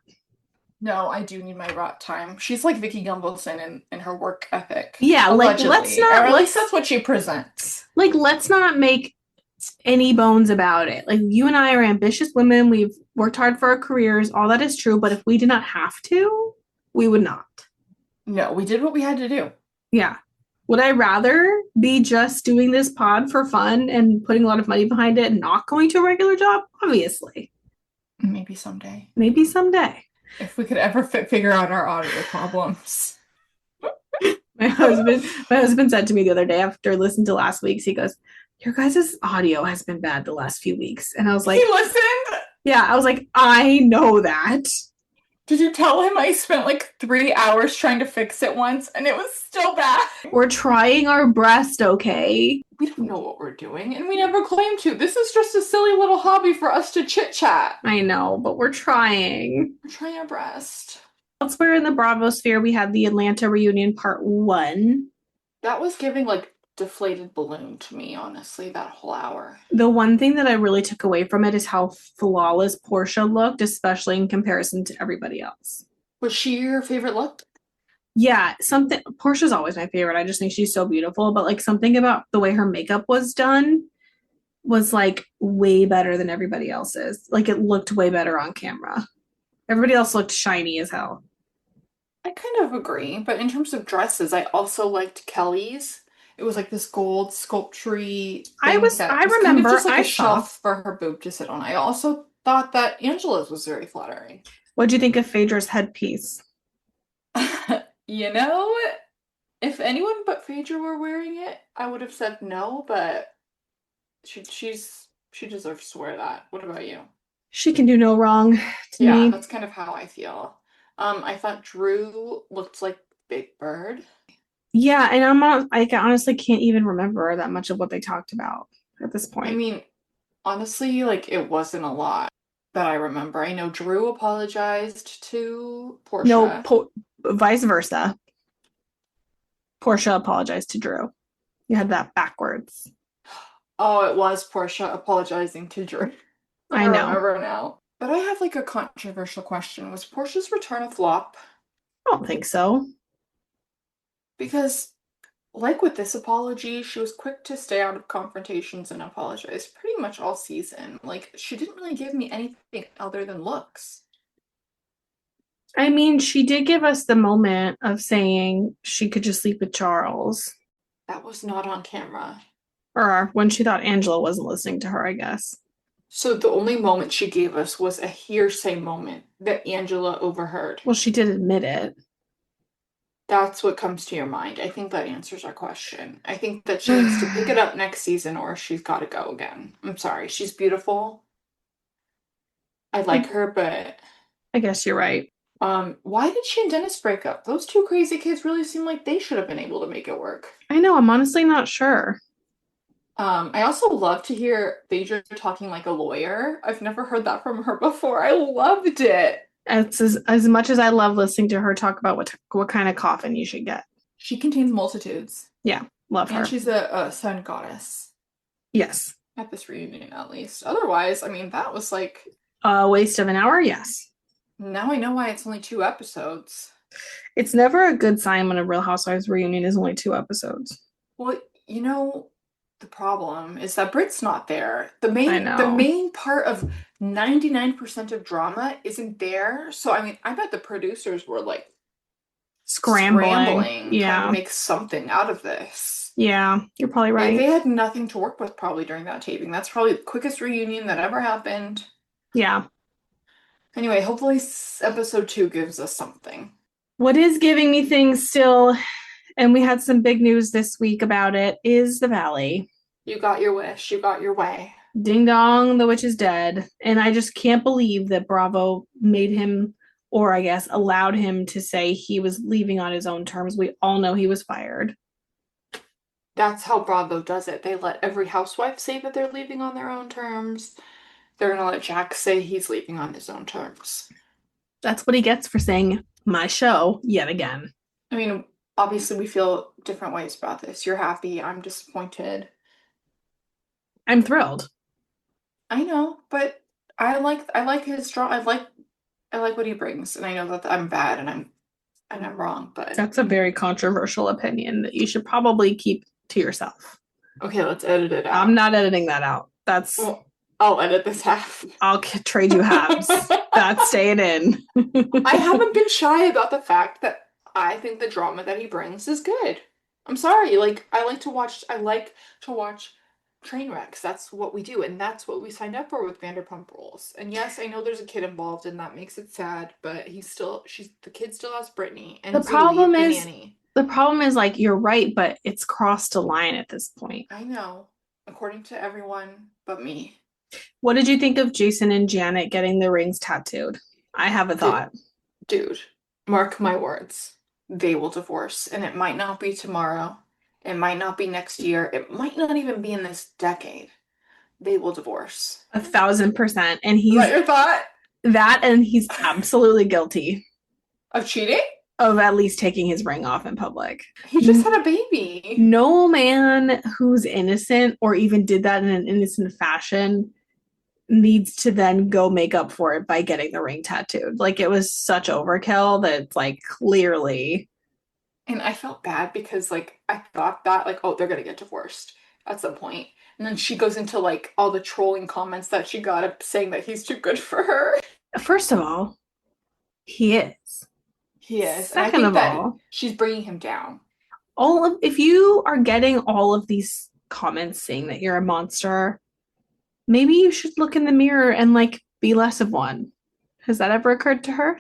C: No, I do need my rot time. She's like Vicky Gunvalson in her work ethic.
B: Yeah,
C: allegedly.
B: Like let's not.
C: Or at least that's what she presents.
B: Like let's not make any bones about it. Like you and I are ambitious women. We've worked hard for our careers. All that is true. But if we did not have to, we would not.
C: No, we did what we had to do.
B: Yeah. Would I rather be just doing this pod for fun and putting a lot of money behind it and not going to a regular job? Obviously.
C: Maybe someday.
B: Maybe someday.
C: If we could ever figure out our audio problems.
B: My husband said to me the other day after listening to last week's, he goes, your guys' audio has been bad the last few weeks. And I was like,
C: he listened?
B: Yeah, I was like, I know that.
C: Did you tell him I spent like 3 hours trying to fix it once and it was still bad?
B: We're trying our best, okay?
C: We don't know what we're doing and we never claim to. This is just a silly little hobby for us to chit chat.
B: I know, but we're trying.
C: We're trying our best.
B: Elsewhere in the Bravo sphere, we had the Atlanta reunion part 1.
C: That was giving like deflated balloon to me, honestly, that whole hour.
B: The one thing that I really took away from it is how flawless Portia looked, especially in comparison to everybody else.
C: Was she your favorite look?
B: Yeah, Portia's always my favorite. I just think she's so beautiful, but like something about the way her makeup was done was like way better than everybody else's. Like it looked way better on camera. Everybody else looked shiny as hell.
C: I kind of agree, but in terms of dresses, I also liked Kelly's. It was like this gold sculpture-y thing. I remember kind of just like a shelf for her boob to sit on. I also thought that Angela's was very flattering.
B: What'd you think of Phaedra's headpiece?
C: You know, if anyone but Phaedra were wearing it, I would have said no, but she deserves to wear that. What about you?
B: She can do no wrong to
C: Yeah,
B: me.
C: that's kind of how I feel. I thought Drew looked like Big Bird.
B: Yeah, and I honestly can't even remember that much of what they talked about at this
C: I
B: point.
C: mean, honestly, like it wasn't a lot that I remember. I know Drew apologized to
B: No,
C: Portia.
B: vice versa. Portia apologized to Drew. You had that backwards.
C: Oh, it was Portia apologizing to Drew. I
B: I know.
C: remember now. But I have like a controversial question. Was Portia's return a flop?
B: I don't think so.
C: Because, like with this apology, she was quick to stay out of confrontations and apologize pretty much all season. Like, she didn't really give me anything other than looks.
B: I mean, she did give us the moment of saying she could just sleep with Charles,
C: That was not on camera.
B: or when she thought Angela wasn't listening to her, I guess.
C: So the only moment she gave us was a hearsay moment that Angela overheard.
B: Well, she did admit it.
C: That's what comes to your mind. I think that answers our question. I think that she needs to pick it up next season or she's got to go again. I'm sorry. She's beautiful. I like her, but
B: I guess you're right.
C: why did she and Dennis break up? Those two crazy kids really seem like they should have been able to make it work.
B: I know, I'm honestly not sure.
C: I also love to hear Phaedra talking like a lawyer. I've never heard that from her before. I loved it.
B: It's as much as I love listening to her talk about what kind of coffin you should get.
C: She contains multitudes.
B: Yeah, love her.
C: And she's a sun goddess.
B: Yes.
C: At this reunion, at least. Otherwise, I mean, that was like...
B: A waste of an hour? Yes.
C: Now I know why it's only 2 episodes.
B: It's never a good sign when a Real Housewives reunion is only 2 episodes.
C: Well, you know, the problem is that Brit's not there.
B: I
C: The
B: know.
C: main part of 99% of drama isn't there. So, I mean, I bet the producers were like
B: Scrambling.
C: trying
B: Yeah.
C: to make something out of this.
B: Yeah, you're probably right.
C: They had nothing to work with probably during that taping. That's probably the quickest reunion that ever happened.
B: Yeah.
C: Anyway, hopefully episode 2 gives us something.
B: What is giving me things still, and we had some big news this week about it, is the Valley.
C: You got your wish. You got your way.
B: Ding dong, the witch is dead. And I just can't believe that Bravo made him, or I guess allowed him to say he was leaving on his own terms. We all know he was fired.
C: That's how Bravo does it. They let every housewife say that they're leaving on their own terms. They're gonna let Jack say he's leaving on his own terms.
B: That's what he gets for saying my show yet again.
C: I mean, obviously we feel different ways about this. You're happy. I'm disappointed.
B: I'm thrilled.
C: I know, but I like his draw. I like what he brings, and I know that I'm bad and I'm wrong, but
B: That's a very controversial opinion that you should probably keep to yourself.
C: okay, let's edit it out.
B: I'm not editing that out. That's
C: Well, I'll edit this half.
B: I'll trade you halves. That's staying in.
C: I haven't been shy about the fact that I think the drama that he brings is good. I'm sorry, like I like to watch train wrecks. That's what we do, and that's what we signed up for with Vanderpump Rules. And yes, I know there's a kid involved, and that makes it sad. But the kid still has Brittany and
B: The
C: Zoe,
B: problem
C: the
B: is-
C: nanny.
B: The problem is, like, you're right, but it's crossed a line at this point.
C: I know, according to everyone but me.
B: What did you think of Jason and Janet getting the rings tattooed? I have a thought.
C: Dude, mark my words. They will divorce, and it might not be tomorrow. It might not be next year. It might not even be in this decade. They will divorce.
B: 1,000%. And
C: Is that your thought?
B: and he's absolutely guilty
C: Of cheating?
B: of at least taking his ring off in public.
C: He just had a baby.
B: No man who's innocent or even did that in an innocent fashion needs to then go make up for it by getting the ring tattooed. Like, it was such overkill that it's like clearly.
C: And I felt bad because, like, I thought that, like, oh, they're gonna get divorced at some point. And then she goes into, like, all the trolling comments that she got up saying that he's too good for her.
B: First of all, he is.
C: He is.
B: Second
C: and I think
B: of
C: that
B: all,
C: she's bringing him down.
B: if you are getting all of these comments saying that you're a monster, maybe you should look in the mirror and, like, be less of one. Has that ever occurred to her?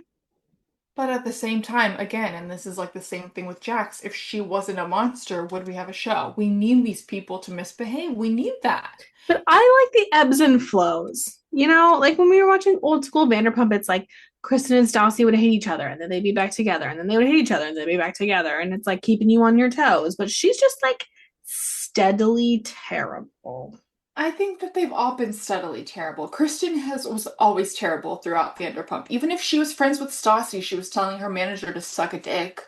C: But at the same time, again, and this is like the same thing with Jax, if she wasn't a monster, would we have a show? We need these people to misbehave. We need that.
B: But I like the ebbs and flows. You know, like when we were watching old school Vanderpump, it's like Kristen and Stassi would hate each other and then they'd be back together and then they would hate each other and they'd be back together. And it's like keeping you on your toes. But she's just like steadily terrible.
C: I think that they've all been steadily terrible. Kristen was always terrible throughout Vanderpump. Even if she was friends with Stassi, she was telling her manager to suck a dick.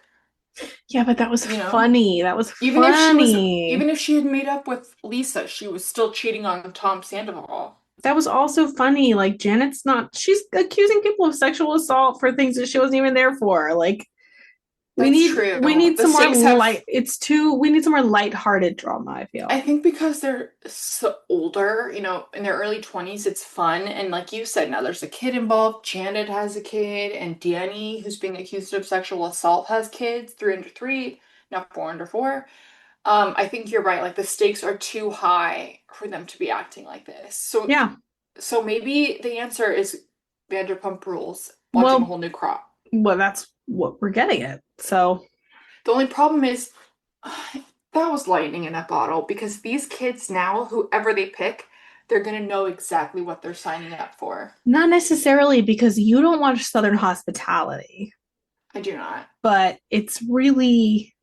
B: Yeah, but that was
C: You know?
B: funny. That was
C: Even
B: funny.
C: even if she had made up with Lisa, she was still cheating on Tom Sandoval.
B: That was also funny. Like Janet's not, she's accusing people of sexual assault for things that she wasn't even there for. Like
C: That's true.
B: we need
C: The
B: some more
C: stakes have-
B: light. We need some more lighthearted drama, I feel.
C: I think because they're so older, you know, in their early 20s, it's fun. And like you said, now there's a kid involved. Janet has a kid, and Danny, who's being accused of sexual assault, has kids, 3 under 3, now 4 under 4. I think you're right. Like the stakes are too high for them to be acting like this. So
B: Yeah.
C: So maybe the answer is Vanderpump Rules, watching a whole new crop.
B: Well, that's what we're getting at. So
C: The only problem is that was lightning in a bottle because these kids now, whoever they pick, they're going to know exactly what they're signing up for.
B: not necessarily because you don't watch Southern Hospitality,
C: I do not.
B: but it's really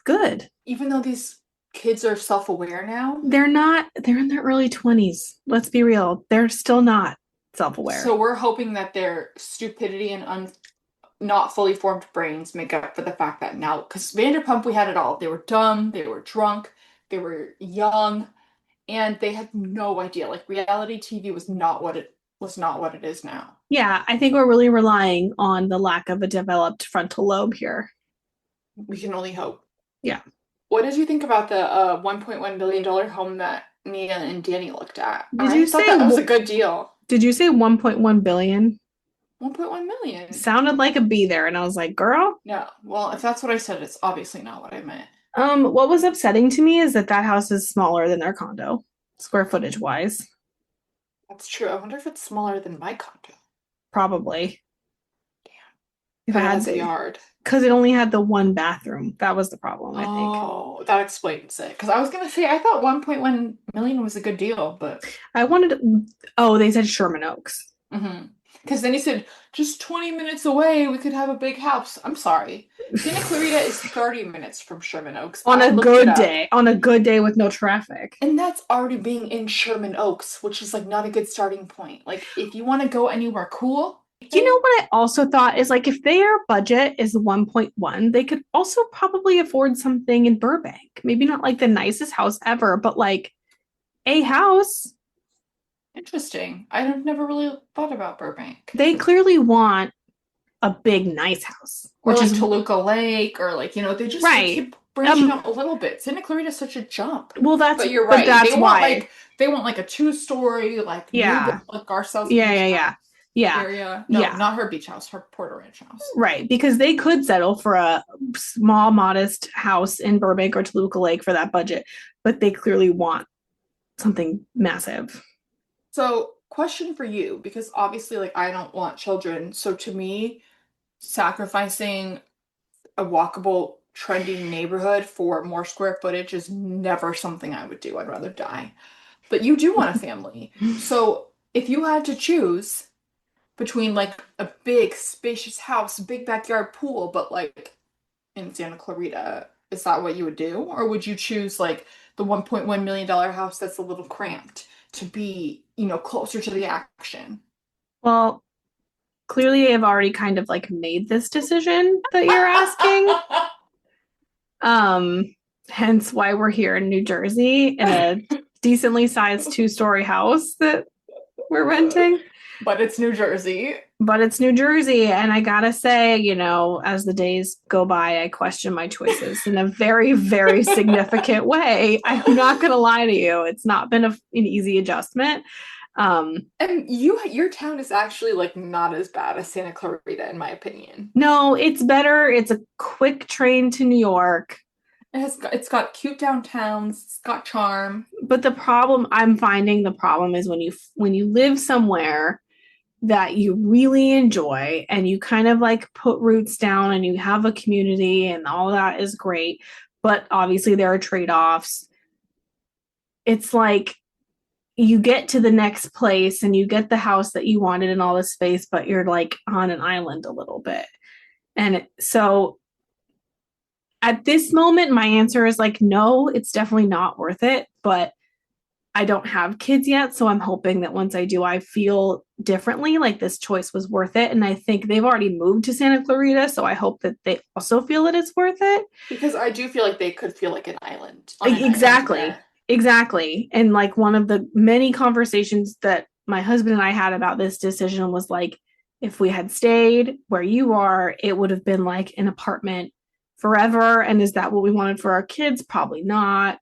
B: good.
C: Even though these kids are self-aware now.
B: They're not, they're in their early 20s. Let's be real. They're still not self-aware.
C: So we're hoping that their stupidity and not fully formed brains make up for the fact that now, because Vanderpump, we had it all. They were dumb, they were drunk, they were young, and they had no idea. Like reality TV was not what it is now.
B: Yeah, I think we're really relying on the lack of a developed frontal lobe here.
C: We can only hope.
B: Yeah.
C: What did you think about the $1.1 billion home that Nia and Danny looked at?
B: Did you
C: thought
B: say
C: that was a good deal?
B: Did you say 1.1 billion?
C: 1.1 million.
B: Sounded like a B there, and I was like, girl.
C: No. Well, if that's what I said, it's obviously not what I meant.
B: What was upsetting to me is that house is smaller than their condo, square footage wise.
C: That's true. I wonder if it's smaller than my condo.
B: Probably.
C: Damn.
B: If it had
C: a yard.
B: Because it only had the one bathroom. That was the problem, I think.
C: Oh, that explains it. Because I was gonna say I thought 1.1 million was a good deal, but
B: they said Sherman Oaks.
C: Because then he said just 20 minutes away we could have a big house. I'm sorry, Santa Clarita is 30 minutes from Sherman Oaks
B: on a good day. On a good day with no traffic.
C: And that's already being in Sherman Oaks, which is like not a good starting point. Like if you want to go anywhere cool.
B: You know what I also thought is like if their budget is 1.1, they could also probably afford something in Burbank. Maybe not like the nicest house ever, but like a house.
C: Interesting. I've never really thought about Burbank.
B: They clearly want a big, nice house.
C: Or like Toluca Lake, or like, they just keep branching out a little bit. Santa Clarita is such a jump.
B: Well,
C: but you're right.
B: That's why.
C: They want like a 2-story, like like Garcelle's area. No, not her beach house, her Porter Ranch house.
B: Right, because they could settle for a small, modest house in Burbank or Toluca Lake for that budget, but they clearly want something massive.
C: So, question for you, because obviously, like, I don't want children. So, to me, sacrificing a walkable, trendy neighborhood for more square footage is never something I would do. I'd rather die. But you do want a family. So, if you had to choose between like a big spacious house, big backyard pool, but like in Santa Clarita, is that what you would do? Or would you choose like the $1.1 million house that's a little cramped to be, closer to the action?
B: Well, clearly I've already kind of like made this decision that you're asking. Hence why we're here in New Jersey in a decently sized 2-story house that we're renting.
C: But it's New Jersey.
B: And I gotta say, as the days go by, I question my choices in a very, very significant way. I'm not gonna lie to you. It's not been an easy adjustment.
C: And your town is actually like not as bad as Santa Clarita, in my opinion.
B: No, it's better. It's a quick train to New York.
C: It's got cute downtowns. It's got charm.
B: But I'm finding the problem is when you live somewhere that you really enjoy and you kind of like put roots down and you have a community and all that is great, but obviously there are trade-offs. It's like you get to the next place and you get the house that you wanted and all this space, but you're like on an island a little bit. And so at this moment, my answer is like, no, it's definitely not worth it. But I don't have kids yet. So I'm hoping that once I do, I feel differently, like this choice was worth it. And I think they've already moved to Santa Clarita. So I hope that they also feel that it's worth it.
C: Because I do feel like they could feel like an island.
B: Exactly. Exactly. And like one of the many conversations that my husband and I had about this decision was like, if we had stayed where you are, it would have been like an apartment forever. And is that what we wanted for our kids? Probably not.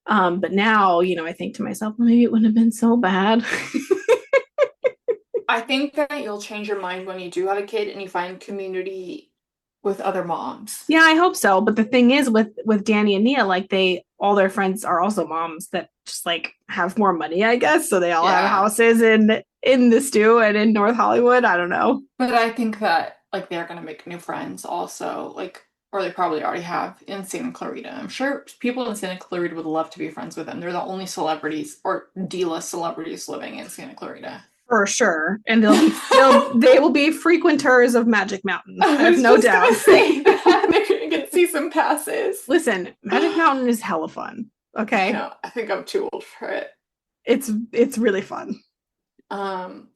B: But now, I think to myself, maybe it wouldn't have been so bad.
C: I think that you'll change your mind when you do have a kid and you find community with other moms.
B: Yeah, I hope so. But the thing is with Danny and Nia, like all their friends are also moms that just like have more money, I guess. So they all have houses in the stew and in North Hollywood. I don't know.
C: But I think that like they're gonna make new friends also, like, or they probably already have in Santa Clarita. I'm sure people in Santa Clarita would love to be friends with them. They're the only celebrities or D-list celebrities living in Santa Clarita.
B: For sure. And they will be frequenters of Magic Mountain. I have no doubt.
C: Say that. They're gonna get season passes.
B: Listen, Magic Mountain is hella fun. Okay.
C: No, I think I'm too old for it.
B: It's really fun.
C: So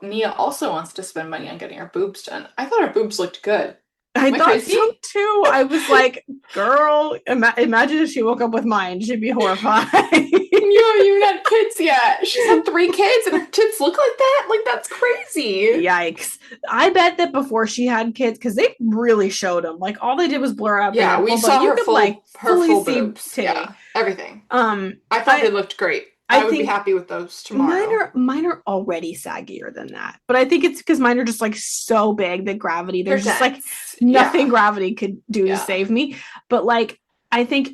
C: Nia also wants to spend money on getting her boobs done. I thought her boobs looked good.
B: I thought so too. I was like, girl, imagine if she woke up with mine. She'd be horrified.
C: You had kids yet. She's had 3 kids and her tits look like that? Like, that's crazy.
B: Yikes. I bet that before she had kids, because they really showed them. Like, all they did was blur out.
C: Yeah, we saw her full boobs. Yeah, everything. I thought they looked great. I would be happy with those tomorrow.
B: Mine are already saggier than that. But I think it's because mine are just like so big that gravity, there's just like nothing gravity could do to save me. But like, I think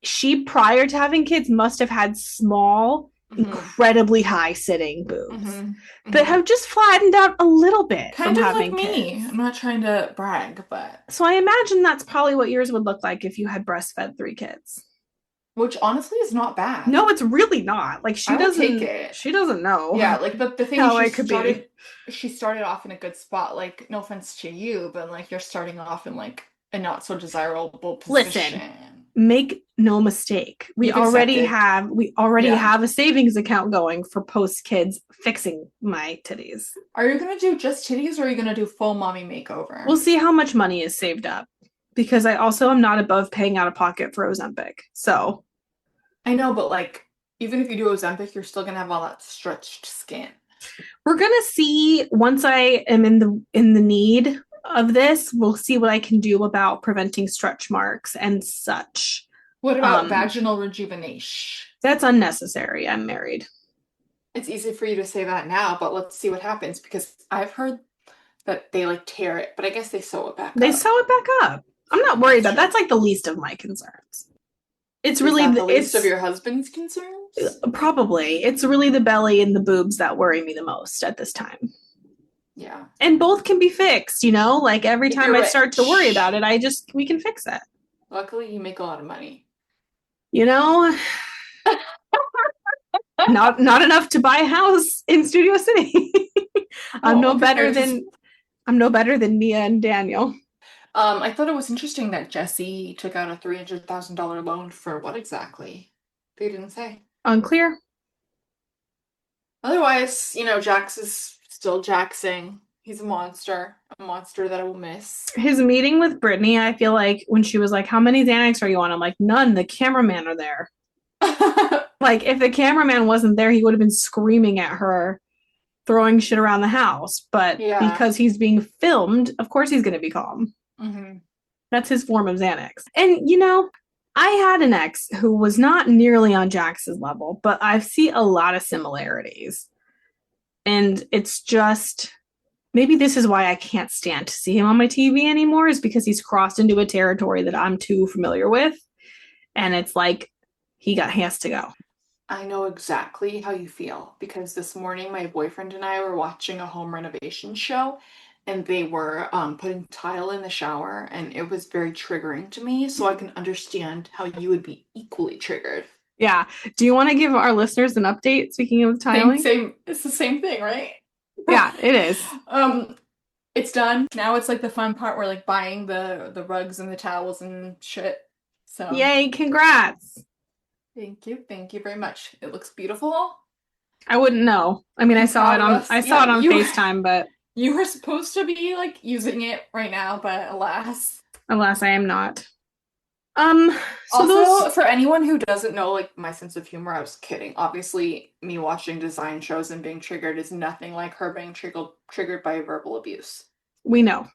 B: she, prior to having kids, must have had small, incredibly high sitting boobs that have just flattened out a little bit
C: kind
B: from
C: of
B: having
C: like me.
B: kids.
C: I'm not trying to brag, but
B: so I imagine that's probably what yours would look like if you had breastfed 3 kids.
C: Which honestly is not bad.
B: No, it's really not. Like she doesn't
C: take it.
B: She doesn't know.
C: Yeah, like the thing is she started off in a good spot. Like, no offense to you, but like you're starting off in like a not so desirable position.
B: Listen, make no mistake. We already have a savings account going for post kids fixing my titties.
C: Are you gonna do just titties or are you gonna do full mommy makeover?
B: We'll see how much money is saved up. Because I also am not above paying out of pocket for Ozempic. So
C: I know, but like, even if you do Ozempic, you're still gonna have all that stretched skin.
B: We're gonna see once I am in the need of this. We'll see what I can do about preventing stretch marks and such.
C: What about vaginal rejuvenation?
B: That's unnecessary. I'm married.
C: It's easy for you to say that now, but let's see what happens because I've heard that they like tear it, but I guess they sew it back up.
B: They sew it back up. I'm not worried about that's like the least of my concerns. It's really
C: the least of your husband's concerns?
B: Probably. It's really the belly and the boobs that worry me the most at this time.
C: Yeah.
B: And both can be fixed, like every time I start to worry about it, we can fix it.
C: Luckily you make a lot of money.
B: Not enough to buy a house in Studio City. I'm no better than Mia and Daniel.
C: I thought it was interesting that Jesse took out a $300,000 loan for what exactly? They didn't say.
B: Unclear.
C: Otherwise, Jax is still Jaxing. He's a monster that I will miss.
B: His meeting with Brittany, I feel like when she was like, how many Xanax are you on? I'm like, none. The cameraman are there. Like, if the cameraman wasn't there, he would have been screaming at her, throwing shit around the house. But because he's being filmed, of course he's going to be calm.
C: Mm-hmm.
B: That's his form of Xanax. And, I had an ex who was not nearly on Jax's level, but I see a lot of similarities. And it's just, maybe this is why I can't stand to see him on my TV anymore, is because he's crossed into a territory that I'm too familiar with. And it's like, he has to go.
C: I know exactly how you feel, because this morning my boyfriend and I were watching a home renovation show, and they were putting tile in the shower, and it was very triggering to me, so I can understand how you would be equally triggered.
B: Yeah. Do you want to give our listeners an update, speaking of tiling?
C: Same. It's the same thing, right?
B: Yeah, it is.
C: It's done. Now it's like the fun part where like buying the rugs and the towels and shit. So
B: Yay, congrats.
C: thank you very much. It looks beautiful.
B: I wouldn't know. I mean, I saw it
C: proud of
B: on
C: us.
B: FaceTime, but
C: You were supposed to be like using it right now, but alas.
B: alas, I am not.
C: Also, for anyone who doesn't know, like, my sense of humor, I was kidding. Obviously, me watching design shows and being triggered is nothing like her being triggered by verbal abuse.
B: We know.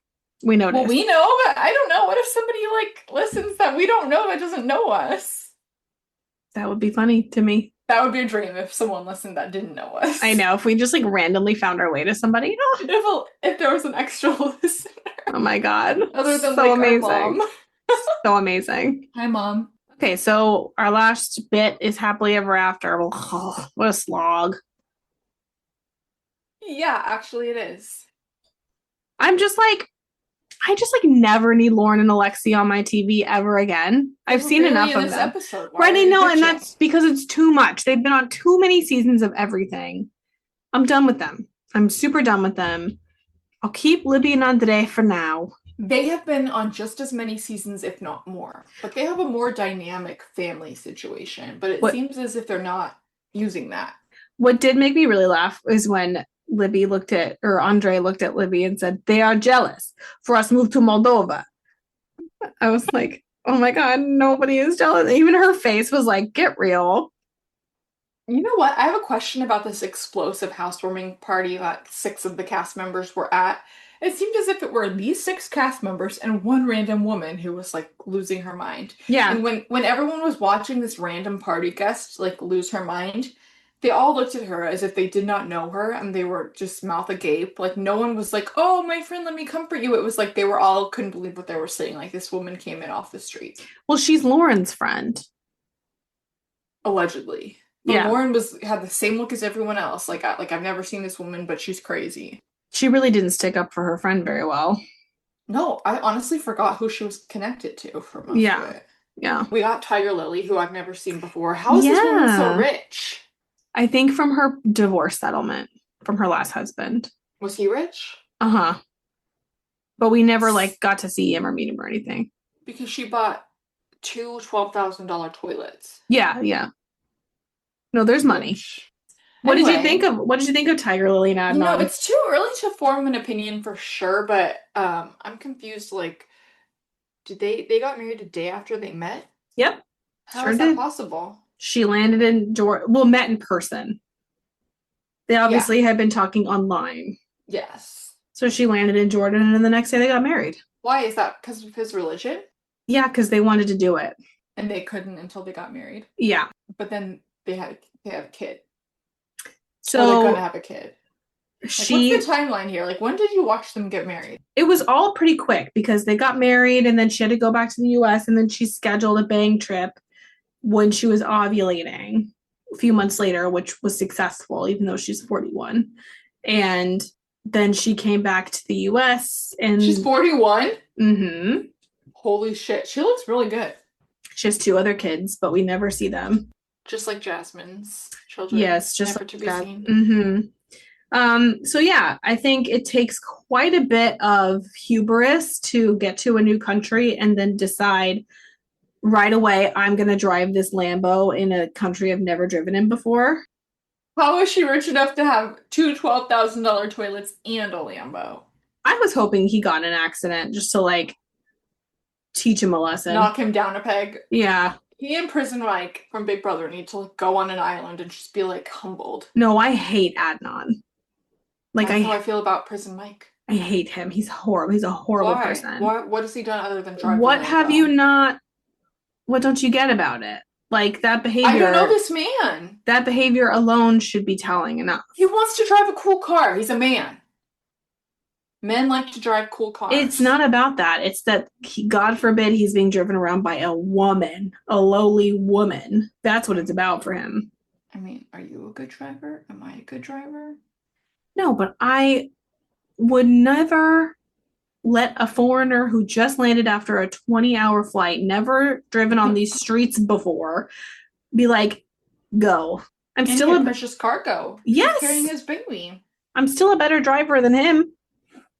B: We noticed.
C: Well, we know, but I don't know. What if somebody, like, listens that we don't know that doesn't know us?
B: That would be funny to me.
C: That would be a dream if someone listened that didn't know us.
B: I know. If we just, like, randomly found our way to somebody.
C: If there was an extra listener.
B: Oh, my God.
C: Other than,
B: so
C: like,
B: amazing.
C: our mom.
B: So amazing.
C: Hi, Mom.
B: Okay, so our last bit is happily ever after. Oh, what a slog.
C: Yeah, actually it is.
B: I just never need Lauren and Alexi on my TV ever again. I've seen enough of them.
C: Episode.
B: Right, I know, and that's because it's too much. They've been on too many seasons of everything. I'm done with them. I'm super done with them. I'll keep Libby and Andre for now.
C: They have been on just as many seasons, if not more. But they have a more dynamic family situation. But it seems as if they're not using that.
B: What did make me really laugh is when Andre looked at Libby and said, "They are jealous for us moved to Moldova." I was like, oh my God, nobody is jealous. Even her face was like, get real.
C: You know what? I have a question about this explosive housewarming party that 6 of the cast members were at. It seemed as if it were these 6 cast members and one random woman who was like losing her mind.
B: Yeah.
C: And when everyone was watching this random party guest like lose her mind, they all looked at her as if they did not know her and they were just mouth agape. Like no one was like, "Oh, my friend, let me comfort you." It was like they were all couldn't believe what they were saying. Like this woman came in off the street.
B: Well, she's Lauren's friend.
C: Allegedly. But
B: yeah.
C: Lauren had the same look as everyone else. Like I've never seen this woman, but she's crazy.
B: She really didn't stick up for her friend very well.
C: No, I honestly forgot who she was connected to for most of it.
B: Yeah.
C: We got Tiger Lily, who I've never seen before. How is this woman so rich?
B: I think from her divorce settlement from her last husband.
C: Was he rich?
B: Uh-huh. But we never got to see him or meet him or anything.
C: Because she bought 2 $12,000 toilets.
B: Yeah. No, there's money. What did you think of Tiger Lily and Adnan?
C: No, it's too early to form an opinion for sure, but I'm confused. Like, did they got married a day after they met?
B: Yep.
C: How is that possible?
B: She landed in met in person. They obviously had been talking online.
C: Yes.
B: So she landed in Jordan, and then the next day they got married.
C: Why is that? Because of his religion?
B: Yeah, because they wanted to do it.
C: And they couldn't until they got married?
B: Yeah.
C: But then they have a kid.
B: So
C: they're gonna have a kid. What's the timeline here? Like, when did you watch them get married?
B: It was all pretty quick because they got married and then she had to go back to the US and then she scheduled a bang trip when she was ovulating a few months later, which was successful, even though she's 41. And then she came back to the US and
C: she's 41?
B: Mm-hmm.
C: Holy shit. She looks really good.
B: She has 2 other kids, but we never see them.
C: Just like Jasmine's children.
B: Yes, just
C: never
B: like
C: to be
B: that.
C: seen.
B: Mm-hmm. So yeah, I think it takes quite a bit of hubris to get to a new country and then decide right away, I'm going to drive this Lambo in a country I've never driven in before.
C: How is she rich enough to have 2 $12,000 toilets and a Lambo?
B: I was hoping he got in an accident just to teach him a lesson.
C: Knock him down a peg.
B: Yeah.
C: He and Prison Mike from Big Brother need to go on an island and just be humbled.
B: No, I hate Adnan.
C: That's how I feel about Prison Mike.
B: I hate him. He's horrible. He's a horrible person.
C: What has he done other than drive?
B: What don't you get about it? That behavior.
C: I don't know this man.
B: That behavior alone should be telling enough.
C: He wants to drive a cool car. He's a man. Men like to drive cool cars.
B: It's not about that. It's that, God forbid, he's being driven around by a woman, a lowly woman. That's what it's about for him.
C: I mean, are you a good driver? Am I a good driver?
B: No, but I would never let a foreigner who just landed after a 20-hour flight, never driven on these streets before, be like, go. I'm
C: And
B: still
C: he
B: a
C: pushes cargo.
B: yes.
C: He's carrying his baby.
B: I'm still a better driver than him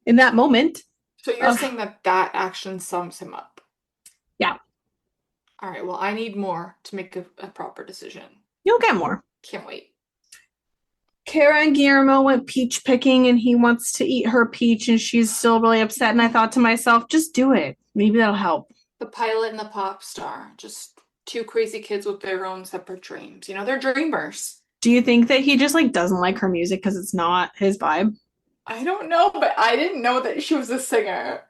B: in that moment.
C: So you're saying that action sums him up?
B: Yeah.
C: All right. Well, I need more to make a proper decision.
B: You'll get more.
C: Can't wait.
B: Kara and Guillermo went peach picking and he wants to eat her peach and she's still really upset. And I thought to myself, just do it. Maybe that'll help.
C: The pilot and the pop star. Just two crazy kids with their own separate dreams. You know, they're dreamers.
B: Do you think that he just like doesn't like her music because it's not his vibe?
C: I don't know, but I didn't know that she was a singer.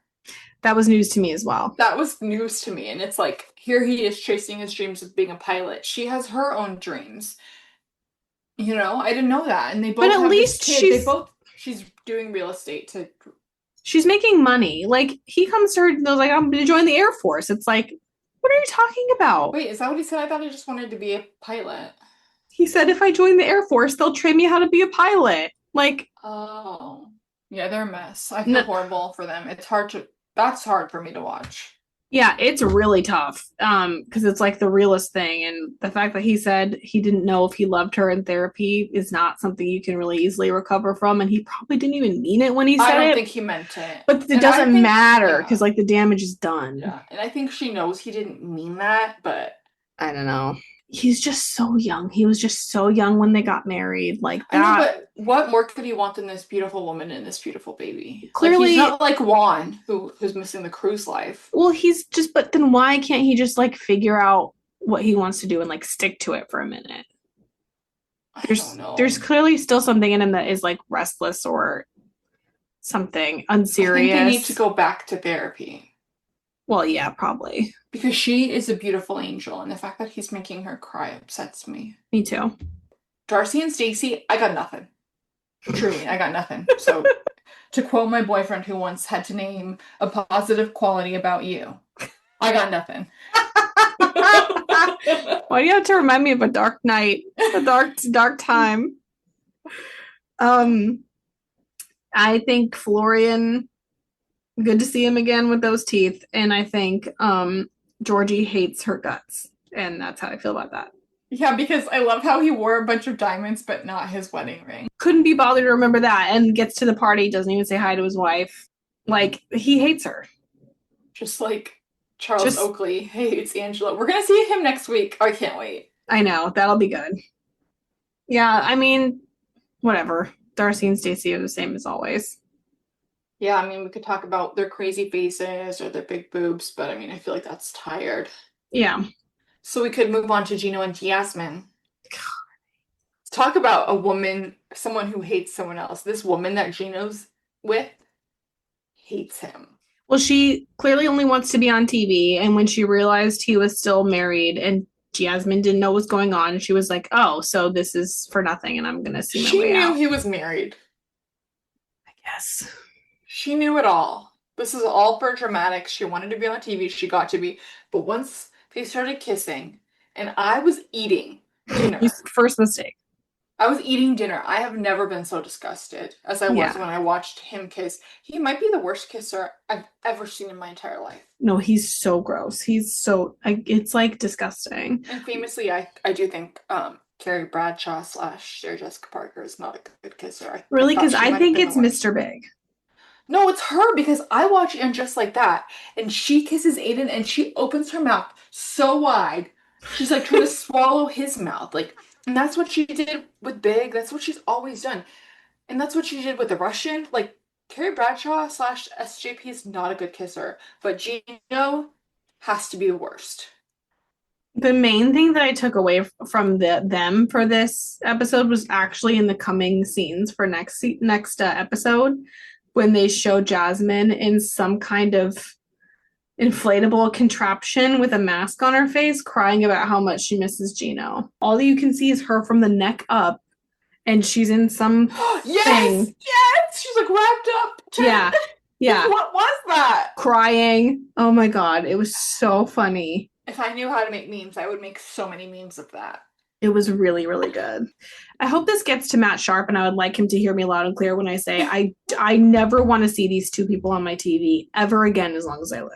B: That was news to me as well.
C: That was news to me. And it's like, here he is chasing his dreams of being a pilot. She has her own dreams. You know, I didn't know that. And they both
B: But at
C: have
B: least
C: this kid. She's doing real estate to...
B: She's making money. Like, he comes to her and was like, I'm going to join the Air Force. It's like, what are you talking about?
C: Wait, is that what he said? I thought he just wanted to be a pilot.
B: He said, if I join the Air Force, they'll train me how to be a pilot. Like...
C: Oh. Yeah, they're a mess. I feel horrible for them. That's hard for me to watch.
B: Yeah, it's really tough because it's like the realest thing. And the fact that he said he didn't know if he loved her in therapy is not something you can really easily recover from. And he probably didn't even mean it when he said it.
C: I don't think he meant it.
B: But it doesn't matter because like the damage is done.
C: Yeah, and I think she knows he didn't mean that, but...
B: I don't know. He's just so young. He was just so young when they got married. Like that.
C: I know, but what more could he want than this beautiful woman and this beautiful baby?
B: Clearly,
C: like, he's not like Juan, who's missing the cruise life.
B: Well, but then why can't he just like figure out what he wants to do and like stick to it for a minute?
C: I don't know.
B: There's clearly still something in him that is like restless or something unserious.
C: I think they need to go back to therapy.
B: Well, yeah, probably.
C: Because she is a beautiful angel, and the fact that he's making her cry upsets me.
B: Me too.
C: Darcy and Stacey, I got nothing. Truly, I got nothing. So, to quote my boyfriend who once had to name a positive quality about you, I got nothing.
B: Why do you have to remind me of a dark night? A dark time. I think Florian... Good to see him again with those teeth. And I think Georgie hates her guts. And that's how I feel about that.
C: Yeah, because I love how he wore a bunch of diamonds, but not his wedding ring.
B: Couldn't be bothered to remember that. And gets to the party, doesn't even say hi to his wife. Like, he hates her.
C: Just like Charles Oakley hates Angela. We're going to see him next week. I can't wait.
B: I know. That'll be good. Yeah, I mean, whatever. Darcy and Stacey are the same as always.
C: Yeah, I mean, we could talk about their crazy faces or their big boobs, but I mean, I feel like that's tired.
B: Yeah.
C: So we could move on to Gino and Jasmine. Let's talk about a woman, someone who hates someone else. This woman that Gino's with hates him.
B: Well, she clearly only wants to be on TV, and when she realized he was still married and Jasmine didn't know what was going on, she was like, oh, so this is for nothing, and I'm going to see my way out.
C: She knew he was married.
B: I guess.
C: She knew it all. This is all for dramatics. She wanted to be on TV. She got to be. But once they started kissing, and I was eating dinner.
B: First mistake.
C: I was eating dinner. I have never been so disgusted as I was when I watched him kiss. He might be the worst kisser I've ever seen in my entire life.
B: No, he's so gross. He's so... it's like disgusting.
C: And famously, I do think Carrie Bradshaw / Sarah Jessica Parker is not a good kisser.
B: Really? Because I think it's Mr. Big.
C: No, it's her, because I watch And Just Like That, and she kisses Aiden, and she opens her mouth so wide. She's like trying to swallow his mouth. Like, and that's what she did with Big. That's what she's always done. And that's what she did with the Russian. Like, Carrie Bradshaw / SJP is not a good kisser, but Gino has to be the worst.
B: The main thing that I took away from them for this episode was actually in the coming scenes for next episode, when they show Jasmine in some kind of inflatable contraption with a mask on her face, crying about how much she misses Gino. All you can see is her from the neck up, and she's in some thing.
C: Yes! She's like wrapped up.
B: Yeah.
C: What was that?
B: Crying. Oh my god, it was so funny.
C: If I knew how to make memes, I would make so many memes of that.
B: It was really, really good. I hope this gets to Matt Sharp, and I would like him to hear me loud and clear when I say I never want to see these two people on my TV ever again as long as I live.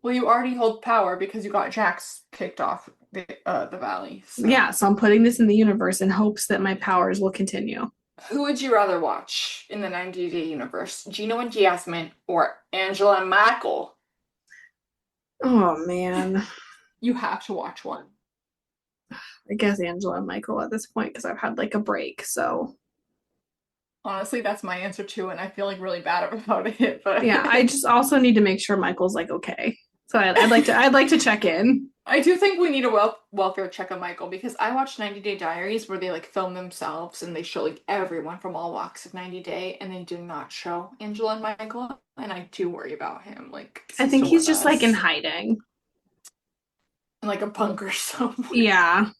C: Well, you already hold power because you got Jax kicked off the valley. So.
B: Yeah, so I'm putting this in the universe in hopes that my powers will continue.
C: Who would you rather watch in the 90-day universe? Gino and Jasmine or Angela and Michael?
B: Oh man.
C: You have to watch one.
B: I guess Angela and Michael at this point because I've had like a break, so
C: Honestly, that's my answer too, and I feel like really bad about it. But
B: yeah, I just also need to make sure Michael's like okay. So I'd like to check in.
C: I do think we need a welfare check on Michael because I watched 90 Day Diaries where they like film themselves and they show like everyone from all walks of 90 Day and they do not show Angela and Michael, and I do worry about him. Like
B: I think he's just like in hiding.
C: In like a bunker somewhere.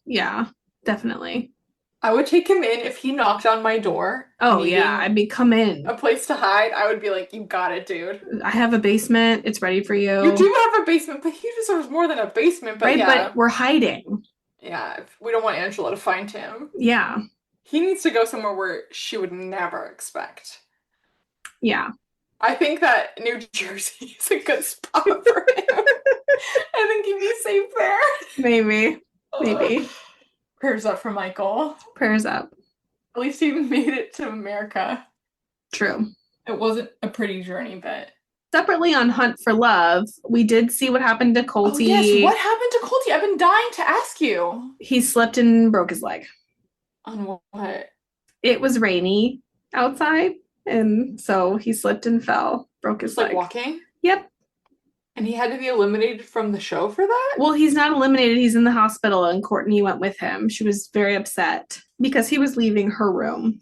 B: Yeah, definitely.
C: I would take him in if he knocked on my door.
B: Oh yeah, I'd be come in.
C: A place to hide. I would be like, you got it, dude.
B: I have a basement. It's ready for you.
C: You do have a basement, but he deserves more than a basement. But
B: right,
C: yeah.
B: but we're hiding.
C: Yeah, we don't want Angela to find him.
B: Yeah.
C: He needs to go somewhere where she would never expect.
B: Yeah.
C: I think that New Jersey is a good spot for him. I think he'd be safe there.
B: Maybe.
C: Prayers up for Michael.
B: Prayers up.
C: At least he made it to America.
B: True.
C: It wasn't a pretty journey, but...
B: Separately on Hunt for Love, we did see what happened to Colty.
C: Oh, yes. What happened to Colty? I've been dying to ask you.
B: He slipped and broke his leg.
C: On what?
B: It was rainy outside, and so he slipped and fell, broke his leg.
C: Like walking?
B: Yep.
C: And he had to be eliminated from the show for that?
B: Well, he's not eliminated. He's in the hospital, and Courtney went with him. She was very upset because he was leaving her room.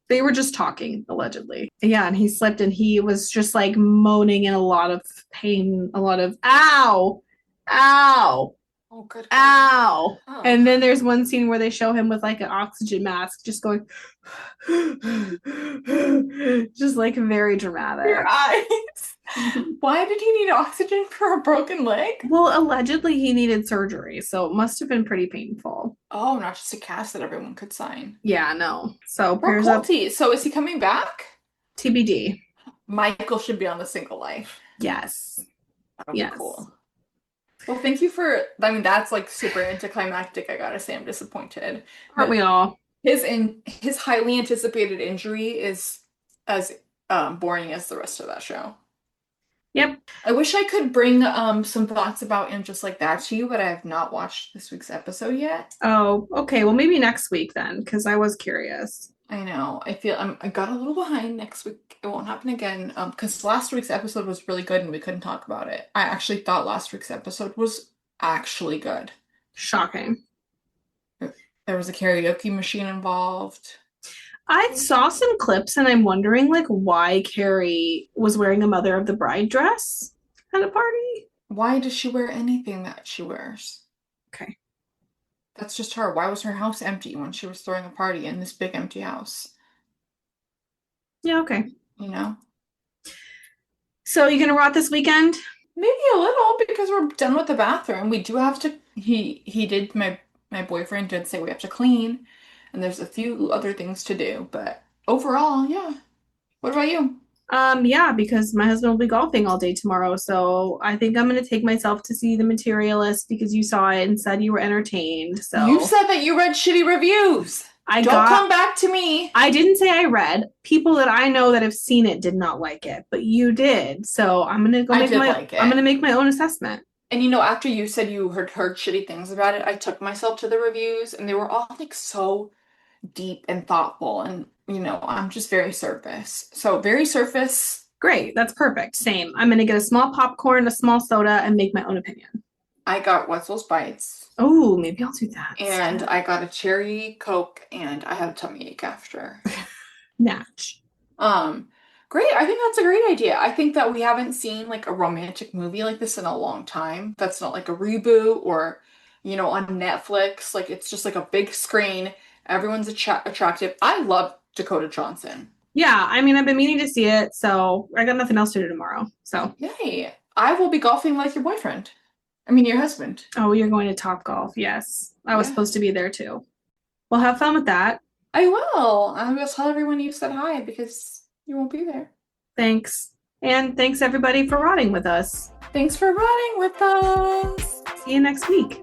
B: They were just talking, allegedly. Yeah, and he slipped, and he was just, like, moaning in a lot of pain, a lot of, ow, ow,
C: oh, good.
B: Ow.
C: Oh.
B: And then there's one scene where they show him with, like, an oxygen mask, just going, just, like, very dramatic.
C: Your eyes. Why did he need oxygen for a broken leg?
B: Well, allegedly he needed surgery, so it must have been pretty painful.
C: Oh, not just a cast that everyone could sign.
B: Yeah, no. So
C: Poor
B: prayers up.
C: Colty. So is he coming back?
B: TBD.
C: Michael should be on The Single Life.
B: Yes.
C: That'll be cool. Well, thank you for, I mean, that's like super anticlimactic. I gotta say, I'm disappointed.
B: Aren't we all?
C: His highly anticipated injury is as boring as the rest of that show.
B: Yep.
C: I wish I could bring some thoughts about him just like that to you, but I have not watched this week's episode yet.
B: Oh, okay. Well, maybe next week then, because I was curious.
C: I know. I feel I got a little behind. Next week it won't happen again. Because last week's episode was really good and we couldn't talk about it. I actually thought last week's episode was actually good.
B: Shocking.
C: There was a karaoke machine involved.
B: I saw some clips and I'm wondering like why Carrie was wearing a Mother of the Bride dress at a party.
C: Why does she wear anything that she wears?
B: Okay.
C: That's just her. Why was her house empty when she was throwing a party in this big empty house?
B: Yeah, okay.
C: You know?
B: So you gonna rot this weekend?
C: Maybe a little because we're done with the bathroom. We do have to my boyfriend did say we have to clean. And there's a few other things to do, but overall, yeah. What about you?
B: Yeah, because my husband will be golfing all day tomorrow, so I think I'm gonna take myself to see The Materialist because you saw it and said you were entertained. So
C: you said that you read shitty reviews. Don't come back to me.
B: I didn't say I read. People that I know that have seen it did not like it, but you did. So I'm gonna go I'm gonna make my own assessment.
C: And you know, after you said you heard shitty things about it, I took myself to the reviews and they were all like so deep and thoughtful, and you know, I'm just very surface. So very surface.
B: Great, that's perfect. Same. I'm gonna get a small popcorn, a small soda, and make my own opinion.
C: I got Wetzel's Bites.
B: Oh, maybe I'll do that.
C: And I got a cherry Coke, and I had a tummy ache after.
B: Natch.
C: Great. I think that's a great idea. I think that we haven't seen like a romantic movie like this in a long time. That's not like a reboot or, you know, on Netflix. Like it's just like a big screen. Everyone's attractive. I love Dakota Johnson.
B: Yeah, I mean, I've been meaning to see it, so I got nothing else to do tomorrow. So
C: yay! I will be golfing like your boyfriend. I mean, your husband.
B: Oh, you're going to Topgolf? Yes, I was supposed to be there too. Well, have fun with that.
C: I will. I will tell everyone you said hi because you won't be there.
B: Thanks, and thanks everybody for rotting with us.
C: Thanks for rotting with us.
B: See you next week.